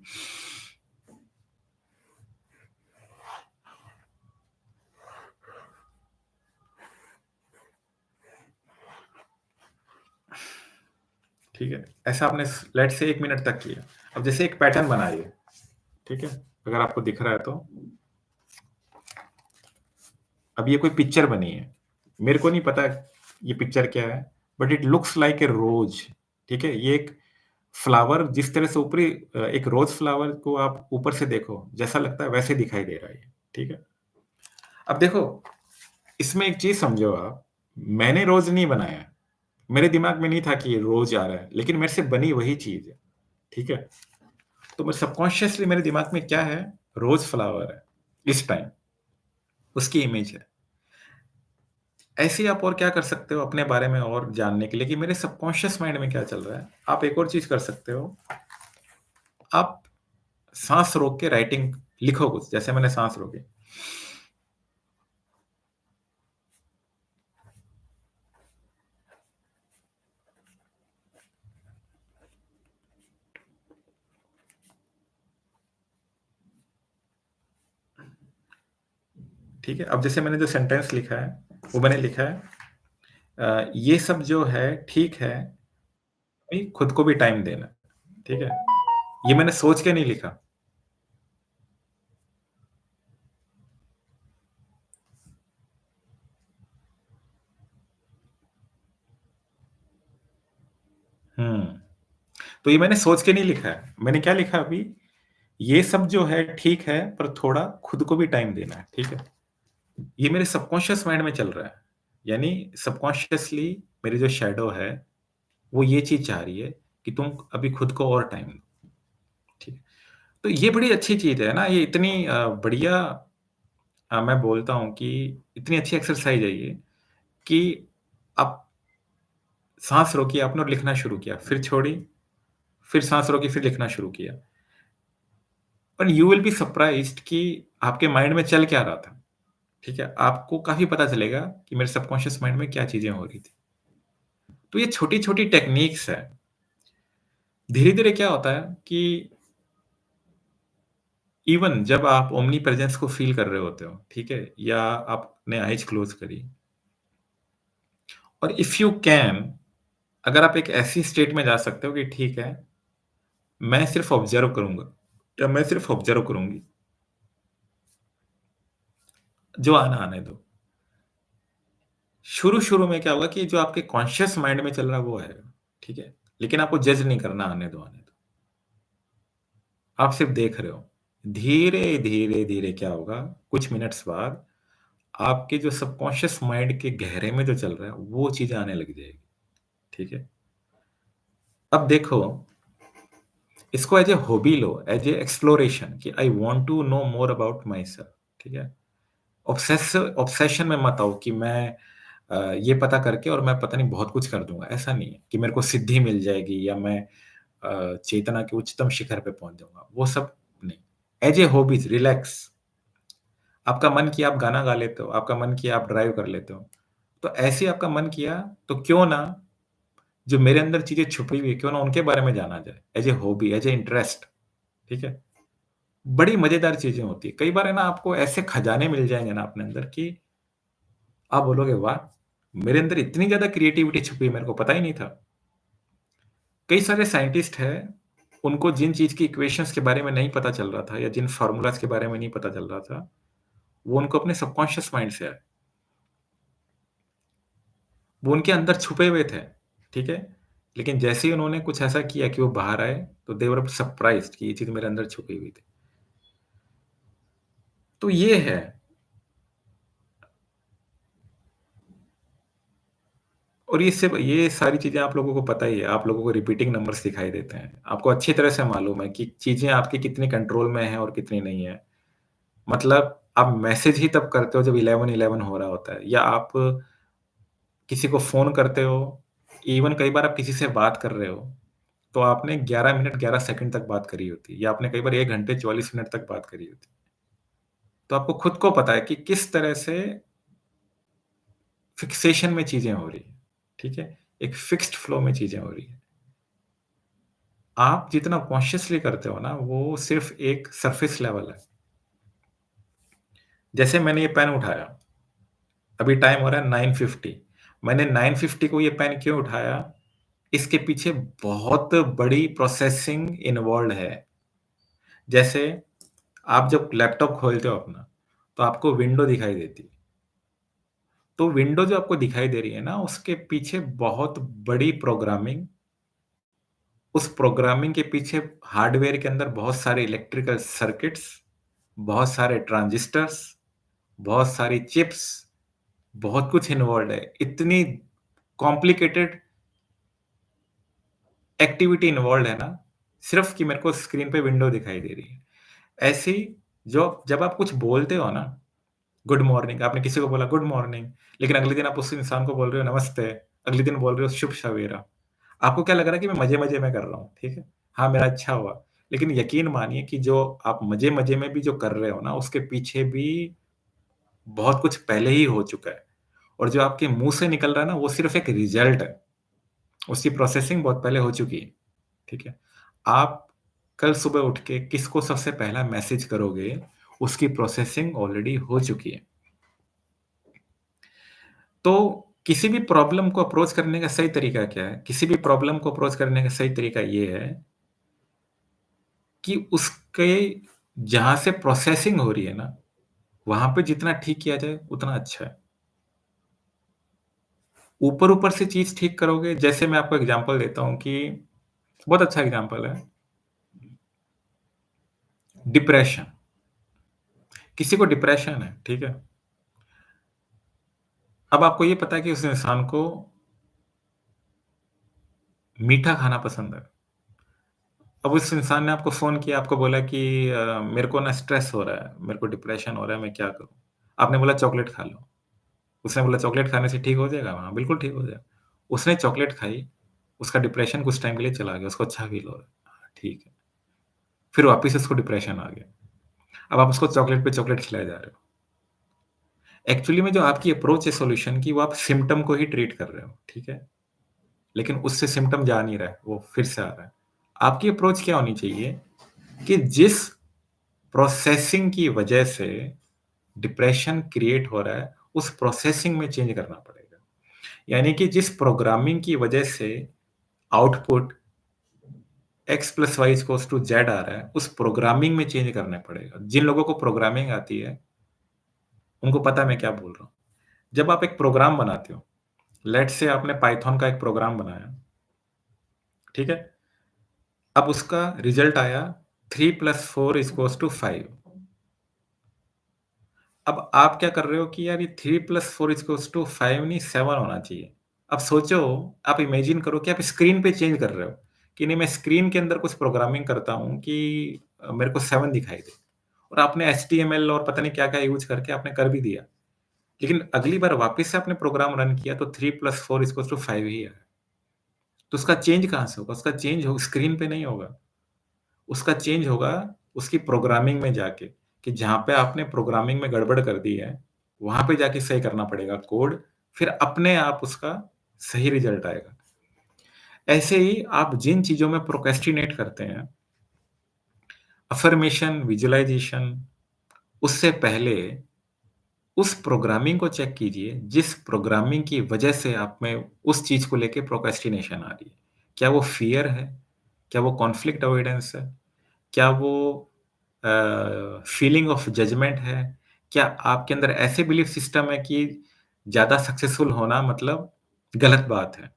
ठीक है? ऐसा आपने लेट्स से 1 मिनट तक किया। अब जैसे एक पैटर्न बनाइए, ठीक है? अगर आपको दिख रहा है तो। अब ये कोई पिक्चर बनी है। मेरे को नहीं पता ये पिक्चर क्या है, but it looks like a rose, ठीक है? ये एक फ्लावर जिस तरह से ऊपरी एक रोज़ फ्लावर को आप ऊपर से देखो, जैसा लगता है वैसे दिखाई दे रहा है ये, ठीक है? अब देखो, इसमें एक चीज़ समझो आप, मैंने रोज़ नहीं बनाया। मेरे दिमाग में नहीं था कि ये रोज़ आ रहा है, लेकिन मेरे से बनी वही चीज़ है, ठीक है? तो मैं सबकॉन्शियसली मेरे दिमाग में क्या है, रोज़ फ्लावर है, इस टाइम, उसकी इमेज है। ऐसे ही आप और क्या कर सकते हो अपने बारे में और जानने के लिए कि मेरे सबकॉन्शियस माइंड में क्या चल रहा है? आप एक और चीज़ कर सकते हो, आप साँस रोक के राइटिंग लिखो कुछ, जैसे मैंने साँस रोकी, ठीक है? अब जैसे मैंने जो सेंटेंस लिखा है, वो मैंने लिखा है ये सब जो है ठीक है, भई खुद को भी टाइम देना, ठीक है? ये मैंने सोच के नहीं लिखा। हुँ, तो ये मैंने सोच के नहीं लिखा है। मैंने क्या लिखा अभी, ये सब जो है ठीक है, पर थोड़ा खुद को भी टाइम देना है, ठीक है? ये मेरे सबकॉन्शियस माइंड में चल रहा है। यानी सबकॉन्शियसली मेरी जो शैडो है, वो ये चीज़ चाह रही है कि तुम अभी खुद को और टाइम दो, ठीक है? तो ये बड़ी अच्छी चीज़ है ना, ये इतनी बढ़िया मैं बोलता हूँ कि इतनी अच्छी एक्सरसाइज़ है ये कि आप साँस रोकी आपने और लिखना शुरू किया, फिर छोड़ी, फिर साँस रोकी, फिर लिखना शुरू किया। और यू विल बी सरप्राइज़्ड कि आपके माइंड में चल क्या रहा था, ठीक है? आपको काफ़ी पता चलेगा कि मेरे सबकॉन्शियस माइंड में क्या चीज़ें हो रही थी। तो ये छोटी-छोटी टेक्नीक्स हैं। धीरे-धीरे क्या होता है कि इवन जब आप ओमनी प्रेजेंस को फ़ील कर रहे होते हो, ठीक है? या आपने आइज़ क्लोज़ करी और इफ यू कैन अगर आप एक ऐसी स्टेट में जा सकते हो कि ठीक है, मैं सिर्फ़ ऑब्ज़र्व करूँगा या मैं सिर्फ़ ऑब्ज़र्व करूँगी, जो आना आने दो। शुरू-शुरू में क्या होगा कि जो आपके कॉन्शियस माइंड में चल रहा है वो आएगा, ठीक है? लेकिन आपको जज नहीं करना आने दो, आने दो। आप सिर्फ़ देख रहे हो। धीरे, धीरे, धीरे क्या होगा, कुछ मिनट्स बाद आपके जो सबकॉन्शियस माइंड के गहरे में जो चल रहा है, वो चीज़ें आने लग जाएगी, ठीक है? अब देखो, इसको एज़ ए हॉबी लो, एज़ ए एक्सप्लोरेशन कि I want to know more about myself, ठीक है? ऑब्सेशन में मत आओ कि मैं ये पता करके और मैं पता नहीं बहुत कुछ कर दूँगा, ऐसा नहीं है कि मेरे को सिद्धि मिल जाएगी या मैं चेतना के उच्चतम शिखर पे पहुँच जाऊँगा, वो सब नहीं। एज़ ए हॉबीज़ रिलैक्स, आपका मन किया आप गाना गा लेते हो, आपका मन किया आप ड्राइव कर लेते हो। तो ऐसे ही आपका मन किया, तो क्यों ना जो मेरे अंदर चीज़ें छुपी हुई है, क्यों ना उनके बारे में जाना जाए, as a hobby, as a interest, ठीक है? बड़ी मज़ेदार चीज़ें होती हैं। कई बार है ना आपको ऐसे खजाने मिल जाएँगे ना अपने अंदर कि आप बोलोगे वाह! मेरे अंदर इतनी ज़्यादा क्रिएटिविटी छुपी है, मेरे को पता ही नहीं था। कई सारे साइंटिस्ट हैं, उनको जिन चीज़ की इक्वेशंस के बारे में नहीं पता चल रहा था या जिन फ़ॉर्मूलाज़ के बारे में नहीं पता चल रहा था, वो उनको अपने सबकॉन्शियस माइंड से आए। वो उनके अंदर छुपे हुए थे, ठीक है? लेकिन जैसे ही उन्होंने कुछ ऐसा किया कि वो बाहर आए, तो दे वर सरप्राइज़्ड कि ये चीज़ मेरे अंदर छुपी हुई थी। तो ये है और ये सारी चीज़ें आप लोगों को पता ही है, आप लोगों को रिपीटिंग नंबर्स दिखाई देते हैं। आपको अच्छी तरह से मालूम है कि चीज़ें आपकी कितनी कंट्रोल में हैं और कितनी नहीं है। मतलब आप मैसेज ही तब करते हो जब 11-11 हो रहा होता है या आप किसी को फ़ोन करते हो इवन कई बार आप किसी से बात कर रहे हो, तो आपने 11 मिनट 11 सेकंड तक बात करी होती है या आपने कई बार 1 घंटे 44 मिनट तक बात करी होती है। तो आपको खुद को पता है कि किस तरह से फिक्सेशन में चीज़ें हो रही हैं, ठीक है? एक फिक्स्ड फ्लो में चीज़ें हो रही हैं। आप जितना कॉन्शियसली करते हो ना, वो सिर्फ़ एक सरफेस लेवल है। जैसे मैंने ये पेन उठाया, अभी टाइम हो रहा है 9:50 मैंने 9:50 को ये पेन क्यों उठाया? इसके पीछे बहुत बड़ी प्रोसेसिंग इन्वॉल्व्ड है। जैसे आप जब लैपटॉप खोलते हो अपना, तो आपको विंडो दिखाई देती है। तो विंडो जो आपको दिखाई दे रही है ना, उसके पीछे बहुत बड़ी प्रोग्रामिंग उस प्रोग्रामिंग के पीछे हार्डवेयर के अंदर बहुत सारे इलेक्ट्रिकल सर्किट्स, बहुत सारे ट्रांजिस्टर्स, बहुत सारी चिप्स, बहुत कुछ इन्वॉल्व्ड है। इतनी कॉम्प्लिकेटेड एक्टिविटी इन्वॉल्व्ड है ना, सिर्फ़ कि मेरे को स्क्रीन पे विंडो दिखाई दे रही है। ऐसे ही जो जब आप कुछ बोलते हो ना, गुड मॉर्निंग, आपने किसी को बोला गुड मॉर्निंग, लेकिन अगले दिन आप उस इंसान को बोल रहे हो नमस्ते, अगले दिन बोल रहे हो शुभ सवेरा। आपको क्या लग रहा है कि मैं मज़े-मज़े में कर रहा हूँ, ठीक है? हाँ, मेरा अच्छा हुआ। लेकिन यकीन मानिए कि जो आप मज़े-मज़े में भी जो कर रहे हो ना, उसके पीछे भी बहुत कुछ पहले ही हो चुका है और जो आपके मुँह से निकल रहा है ना, वो सिर्फ़ एक रिज़ल्ट है। उसकी प्रोसेसिंग बहुत पहले हो चुकी है, ठीक है? आप कल सुबह उठ के किसको सबसे पहला मैसेज करोगे, उसकी प्रोसेसिंग ऑलरेडी हो चुकी है। तो किसी भी प्रॉब्लम को अप्रोच करने का सही तरीका क्या है? किसी भी प्रॉब्लम को अप्रोच करने का सही तरीका ये है कि उसके जहाँ से प्रोसेसिंग हो रही है ना, वहाँ पे जितना ठीक किया जाए उतना अच्छा है। ऊपर-ऊपर से चीज़ ठीक करोगे जैसे मैं आपको एग्ज़ाम्पल देता हूँ कि बहुत अच्छा एग्ज़ाम्पल है, डिप्रेशन। किसी को डिप्रेशन है, ठीक है? अब आपको ये पता है कि उस इंसान को मीठा खाना पसंद है। अब उस इंसान ने आपको फ़ोन किया, आपको बोला कि मेरे को ना स्ट्रेस हो रहा है, मेरे को डिप्रेशन हो रहा है, मैं क्या करूँ? आपने बोला चॉकलेट खा लो। उसने बोला चॉकलेट खाने से ठीक हो जाएगा? हाँ, बिल्कुल ठीक हो जाएगा। उसने चॉकलेट खाई, उसका डिप्रेशन कुछ टाइम के लिए चला गया, उसको अच्छा फ़ील हो रहा है। हाँ, ठीक है। फिर वापस से उसको डिप्रेशन आ गया। अब आप उसको चॉकलेट पे चॉकलेट खिलाए जा रहे हो। एक्चुअली में जो आपकी अप्रोच है सॉल्यूशन की, वो आप सिम्पटम को ही ट्रीट कर रहे हो, ठीक है? लेकिन उससे सिम्पटम जा नहीं रहा है, वो फिर से आ रहा है। आपकी अप्रोच क्या होनी चाहिए कि जिस प्रोसेसिंग की वजह से डिप्रेशन क्रिएट हो रहा है, उस प्रोसेसिंग में चेंज करना पड़ेगा। यानी कि जिस प्रोग्रामिंग की वजह से आउटपुट x + y = z आ रहा है, उस प्रोग्रामिंग में चेंज करना पड़ेगा। जिन लोगों को प्रोग्रामिंग आती है, उनको पता है मैं क्या बोल रहा हूँ। जब आप एक प्रोग्राम बनाते हो, लेट्स से आपने पाइथन का एक प्रोग्राम बनाया, ठीक है? अब उसका रिज़ल्ट आया 3 + 4 = 5। अब आप क्या कर रहे हो कि यार ये 3 + 4 = 5 नहीं 7 होना चाहिए। अब सोचो, आप इमेजिन करो कि आप स्क्रीन पे चेंज कर रहे हो, कि नहीं मैं स्क्रीन के अंदर कुछ प्रोग्रामिंग करता हूँ कि मेरे को 7 दिखाई दे और आपने एचटीएमएल और पता नहीं क्या-क्या यूज़ करके आपने कर भी दिया। लेकिन अगली बार वापस से आपने प्रोग्राम रन किया तो 3 + 4 = 5 ही आया। तो उसका चेंज कहाँ से होगा? उसका चेंज हो स्क्रीन पे नहीं होगा। उसका चेंज होगा उसकी प्रोग्रामिंग में जाके, कि जहाँ पे आपने प्रोग्रामिंग में गड़बड़ कर दी है, वहाँ पे जाके सही करना पड़ेगा कोड, फिर अपने आप उसका सही रिज़ल्ट आएगा। ऐसे ही आप जिन चीज़ों में प्रोक्रेस्टिनेट करते हैं, अफ़र्मेशन, विज़ुअलाइज़ेशन, उससे पहले उस प्रोग्रामिंग को चेक कीजिए, जिस प्रोग्रामिंग की वजह से आप में उस चीज़ को लेके प्रोक्रेस्टिनेशन आ रही है। क्या वो फ़ियर है? क्या वो कॉन्फ्लिक्ट अवॉइडेंस है? क्या वो फीलिंग ऑफ जजमेंट है? क्या आपके अंदर ऐसे बिलीफ सिस्टम है कि ज़्यादा सक्सेसफुल होना मतलब गलत बात है?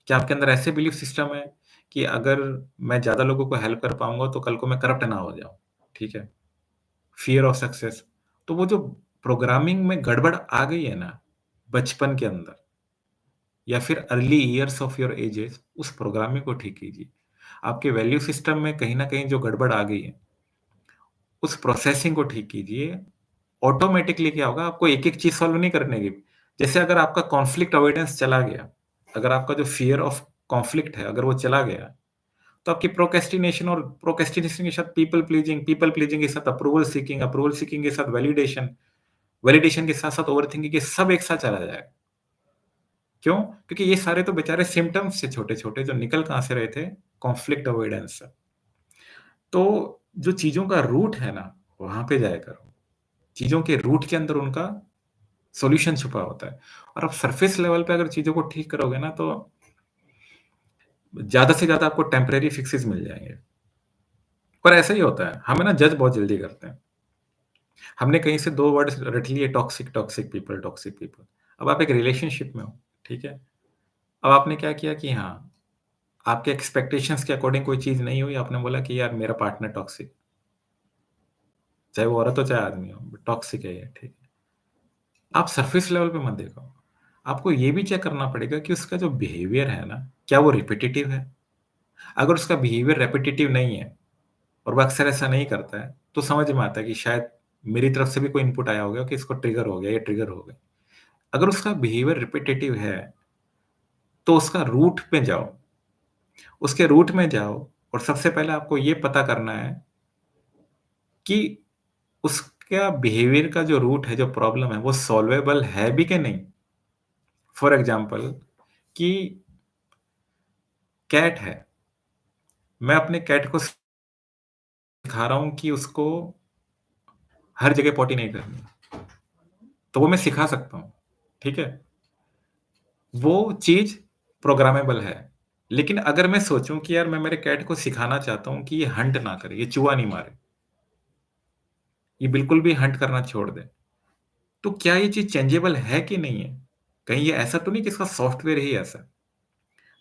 क्या आपके अंदर ऐसे बिलीफ सिस्टम है कि अगर मैं ज़्यादा लोगों को हेल्प कर पाऊँगा तो कल को मैं करप्ट ना हो जाऊँ, ठीक है? Fear of success. तो वो जो प्रोग्रामिंग में गड़बड़ आ गई है ना, बचपन के अंदर या फिर early years of your ages, उस प्रोग्रामिंग को ठीक कीजिए। आपके वैल्यू सिस्टम में कहीं न कहीं जो गड़बड़ आ गई है, उस प्रोसेसिंग को ठीक कीजिए। ऑटोमैटिकली क्या होगा, आपको एक-एक चीज़ सॉल्व नहीं करने की। जैसे अगर आपका कॉन्फ्लिक्ट अवॉइडेंस चला गया, अगर आपका जो फ़ियर ऑफ कॉन्फ्लिक्ट है, अगर वो चला गया, तो आपकी प्रोक्रेस्टिनेशन के साथ पीपल प्लीज़िंग के साथ अप्रूवल सीकिंग के साथ वैलिडेशन के साथ-साथ ओवरथिंकिंग ये सब एक साथ चला जाएगा। क्यों? क्योंकि ये सारे तो बेचारे सिम्पटम्स थे छोटे-छोटे जो निकल कहाँ से रहे थे? कॉन्फ्लिक्ट अवॉइडेंस से। तो जो चीज़ों का रूट है ना, वहाँ पे जाया करो। चीज़ों के रूट के अंदर उनका सॉल्यूशन छुपा होता है और आप सरफेस लेवल पे अगर चीज़ों को ठीक करोगे ना, तो ज़्यादा से ज़्यादा आपको टेम्परेरी फिक्सेस मिल जाएँगे। पर ऐसा ही होता है, हम है ना जज बहुत जल्दी करते हैं। हमने कहीं से 2 वर्ड्स रट लिए टॉक्सिक पीपल। अब आप एक रिलेशनशिप में हो, ठीक है? अब आपने क्या किया कि हाँ, आपके एक्सपेक्टेशंस के अकॉर्डिंग कोई चीज़ नहीं हुई, आपने बोला कि यार मेरा पार्टनर टॉक्सिक, चाहे वो औरत हो चाहे आदमी हो, टॉक्सिक है ये, ठीक है। आप सरफेस लेवल पे मत देखो। आपको ये भी चेक करना पड़ेगा कि उसका जो बिहेवियर है ना, क्या वो रिपिटिटिव है? अगर उसका बिहेवियर रिपिटिटिव नहीं है और वो अक्सर ऐसा नहीं करता है, तो समझ में आता है कि शायद मेरी तरफ से भी कोई इनपुट आया होगा कि इसको ट्रिगर हो गया, ये ट्रिगर हो गया। अगर उसका बिहेवियर रिपिटिटिव है, तो उसका रूट पे जाओ। उसके रूट में जाओ और सबसे पहले आपको ये पता करना है कि उसका बिहेवियर का जो रूट है, जो प्रॉब्लम है, वो सॉल्वेबल है भी कि नहीं? फॉर एग्ज़ाम्पल कि कैट है, मैं अपने कैट को सिखा रहा हूँ कि उसको हर जगह पॉटी नहीं करनी, तो वो मैं सिखा सकता हूँ, ठीक है? वो चीज़ प्रोग्रामेबल है। लेकिन अगर मैं सोचूँ कि यार मैं मेरे कैट को सिखाना चाहता हूँ कि ये हंट ना करे, ये चूहा नहीं मारे, ये बिल्कुल भी हंट करना छोड़ दे, तो क्या ये चीज़ चेंजेबल है कि नहीं है? कहीं ये ऐसा तो नहीं कि इसका सॉफ्टवेयर ही ऐसा है?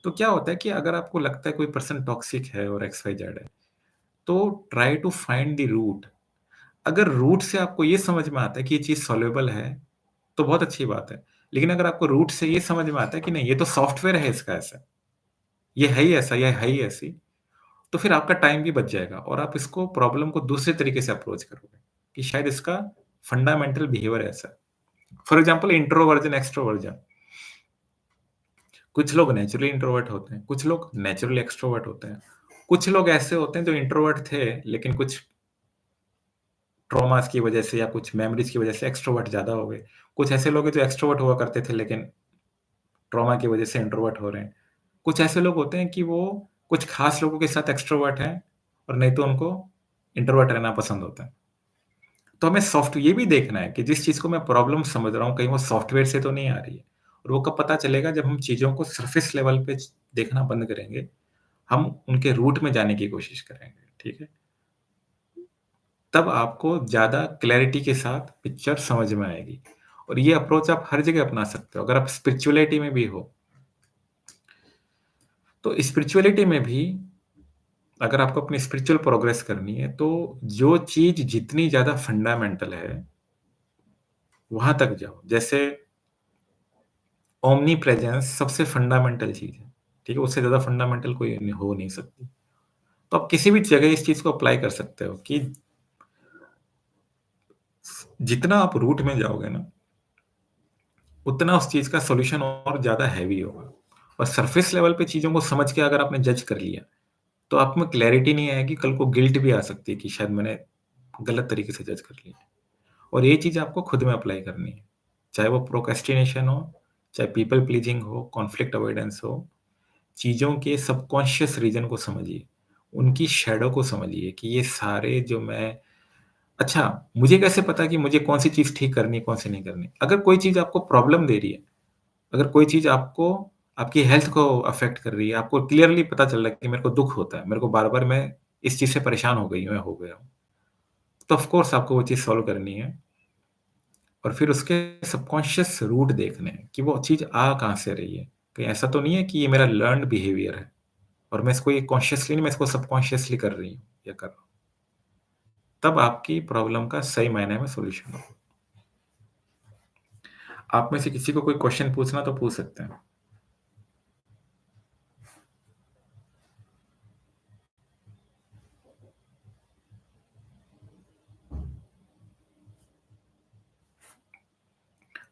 तो क्या होता है कि अगर आपको लगता है कोई पर्सन टॉक्सिक है और एक्स, वाई, जेड है, तो try to find the root. अगर रूट से आपको ये समझ में आता है कि ये चीज़ सॉल्वेबल है, तो बहुत अच्छी बात है। लेकिन अगर आपको रूट से ये समझ में आता है कि नहीं, ये तो सॉफ्टवेयर है इसका ऐसा, ये है ही ऐसा, ये है ही ऐसी, तो फिर आपका टाइम भी बच जाएगा और आप इसको प्रॉब्लम को दूसरे तरीके से अप्रोच करोगे, कि शायद इसका फंडामेंटल बिहेवियर ऐसा है। For example introversion, extroversion. कुछ लोग नेचुरली इंट्रोवर्ट होते हैं, कुछ लोग नेचुरली एक्सट्रोवर्ट होते हैं। कुछ लोग ऐसे होते हैं जो इंट्रोवर्ट थे, लेकिन कुछ ट्रॉमास की वजह से या कुछ मेमोरीज़ की वजह से एक्सट्रोवर्ट ज़्यादा हो गए। कुछ ऐसे लोग हैं जो एक्सट्रोवर्ट हुआ करते थे, लेकिन ट्रॉमा की वजह से इंट्रोवर्ट हो रहे हैं। कुछ ऐसे लोग होते हैं कि वो कुछ खास लोगों के साथ एक्सट्रोवर्ट हैं और नहीं तो उनको इंट्रोवर्ट रहना पसंद होता है। तो हमें सॉफ्ट ये भी देखना है कि जिस चीज़ को मैं प्रॉब्लम समझ रहा हूँ, कहीं वो सॉफ्टवेयर से तो नहीं आ रही है। और वो कब पता चलेगा जब हम चीज़ों को सरफेस लेवल पे देखना बंद करेंगे, हम उनके रूट में जाने की कोशिश करेंगे, ठीक है? तब आपको ज़्यादा क्लैरिटी के साथ पिक्चर समझ में आएगी। और ये अप्रोच आप हर जगह अपना सकते हो। अगर आप स्पिरिचुअलिटी में भी हो, तो स्पिरिचुअलिटी में भी अगर आपको अपनी स्पिरिचुअल प्रोग्रेस करनी है, तो जो चीज़ जितनी ज़्यादा फंडामेंटल है, वहाँ तक जाओ। जैसे ओमनी प्रेजेंस सबसे फंडामेंटल चीज़ है, ठीक है? उससे ज़्यादा फंडामेंटल कोई हो नहीं सकती। तो आप किसी भी जगह इस चीज़ को अप्लाई कर सकते हो कि जितना आप रूट में जाओगे ना, उतना उस चीज़ का सॉल्यूशन और ज़्यादा हेवी होगा। और सरफेस लेवल पे चीज़ों को समझ के अगर आपने जज कर लिया, तो आप में क्लैरिटी नहीं आएगी, कल को गिल्ट भी आ सकती है कि शायद मैंने गलत तरीके से जज कर लिया। और ये चीज़ आपको खुद में अप्लाई करनी है। चाहे वो प्रोक्रेस्टिनेशन हो, चाहे पीपल प्लीज़िंग हो, कॉन्फ्लिक्ट अवॉइडेंस हो, चीज़ों के सबकॉन्शियस रीज़न को समझिए। उनकी शैडो को समझिए कि ये सारे जो मैं अच्छा, मुझे कैसे पता कि मुझे कौन-सी चीज़ ठीक करनी है, कौन-सी नहीं करनी? अगर कोई चीज़ आपको प्रॉब्लम दे रही है, अगर कोई चीज़ आपको आपकी हेल्थ को अफ़ेक्ट कर रही है, आपको क्लियरली पता चल रहा है कि मेरे को दुःख होता है, मेरे को बार-बार मैं इस चीज़ से परेशान हो गई हूँ या हो गया हूँ, तो ऑफ़ कोर्स आपको वो चीज़ सॉल्व करनी है और फिर उसके सबकॉन्शियस रूट देखने हैं कि वो चीज़ आ कहाँ से रही है। कहीं ऐसा तो नहीं है कि ये मेरा लर्न्ड बिहेवियर है और मैं इसको ये कॉन्शियसली नहीं, मैं इसको सबकॉन्शियसली कर रही हूँ या कर रहा हूँ। तब आपकी प्रॉब्लम का सही मायने में सॉल्यूशन होगा। आप में से किसी को कोई क्वेश्चन पूछना तो पूछ सकते हैं।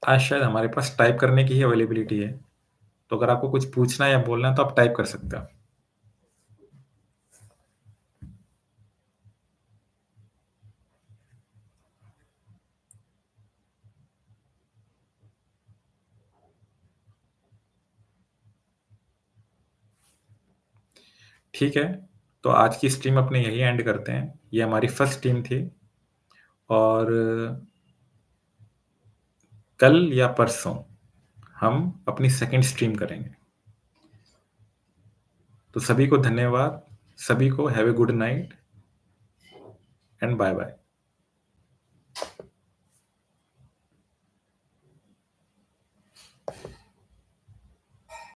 आज शायद हमारे पास टाइप करने की ही अवेलेबिलिटी है। तो अगर आपको कुछ पूछना है या बोलना है तो आप टाइप कर सकते हो। ठीक है, तो आज की स्ट्रीम अपने यहीं एंड करते हैं। ये हमारी फर्स्ट स्ट्रीम थी और कल या परसों हम अपनी सेकंड स्ट्रीम करेंगे। तो सभी को धन्यवाद, सभी को have a good night and bye-bye.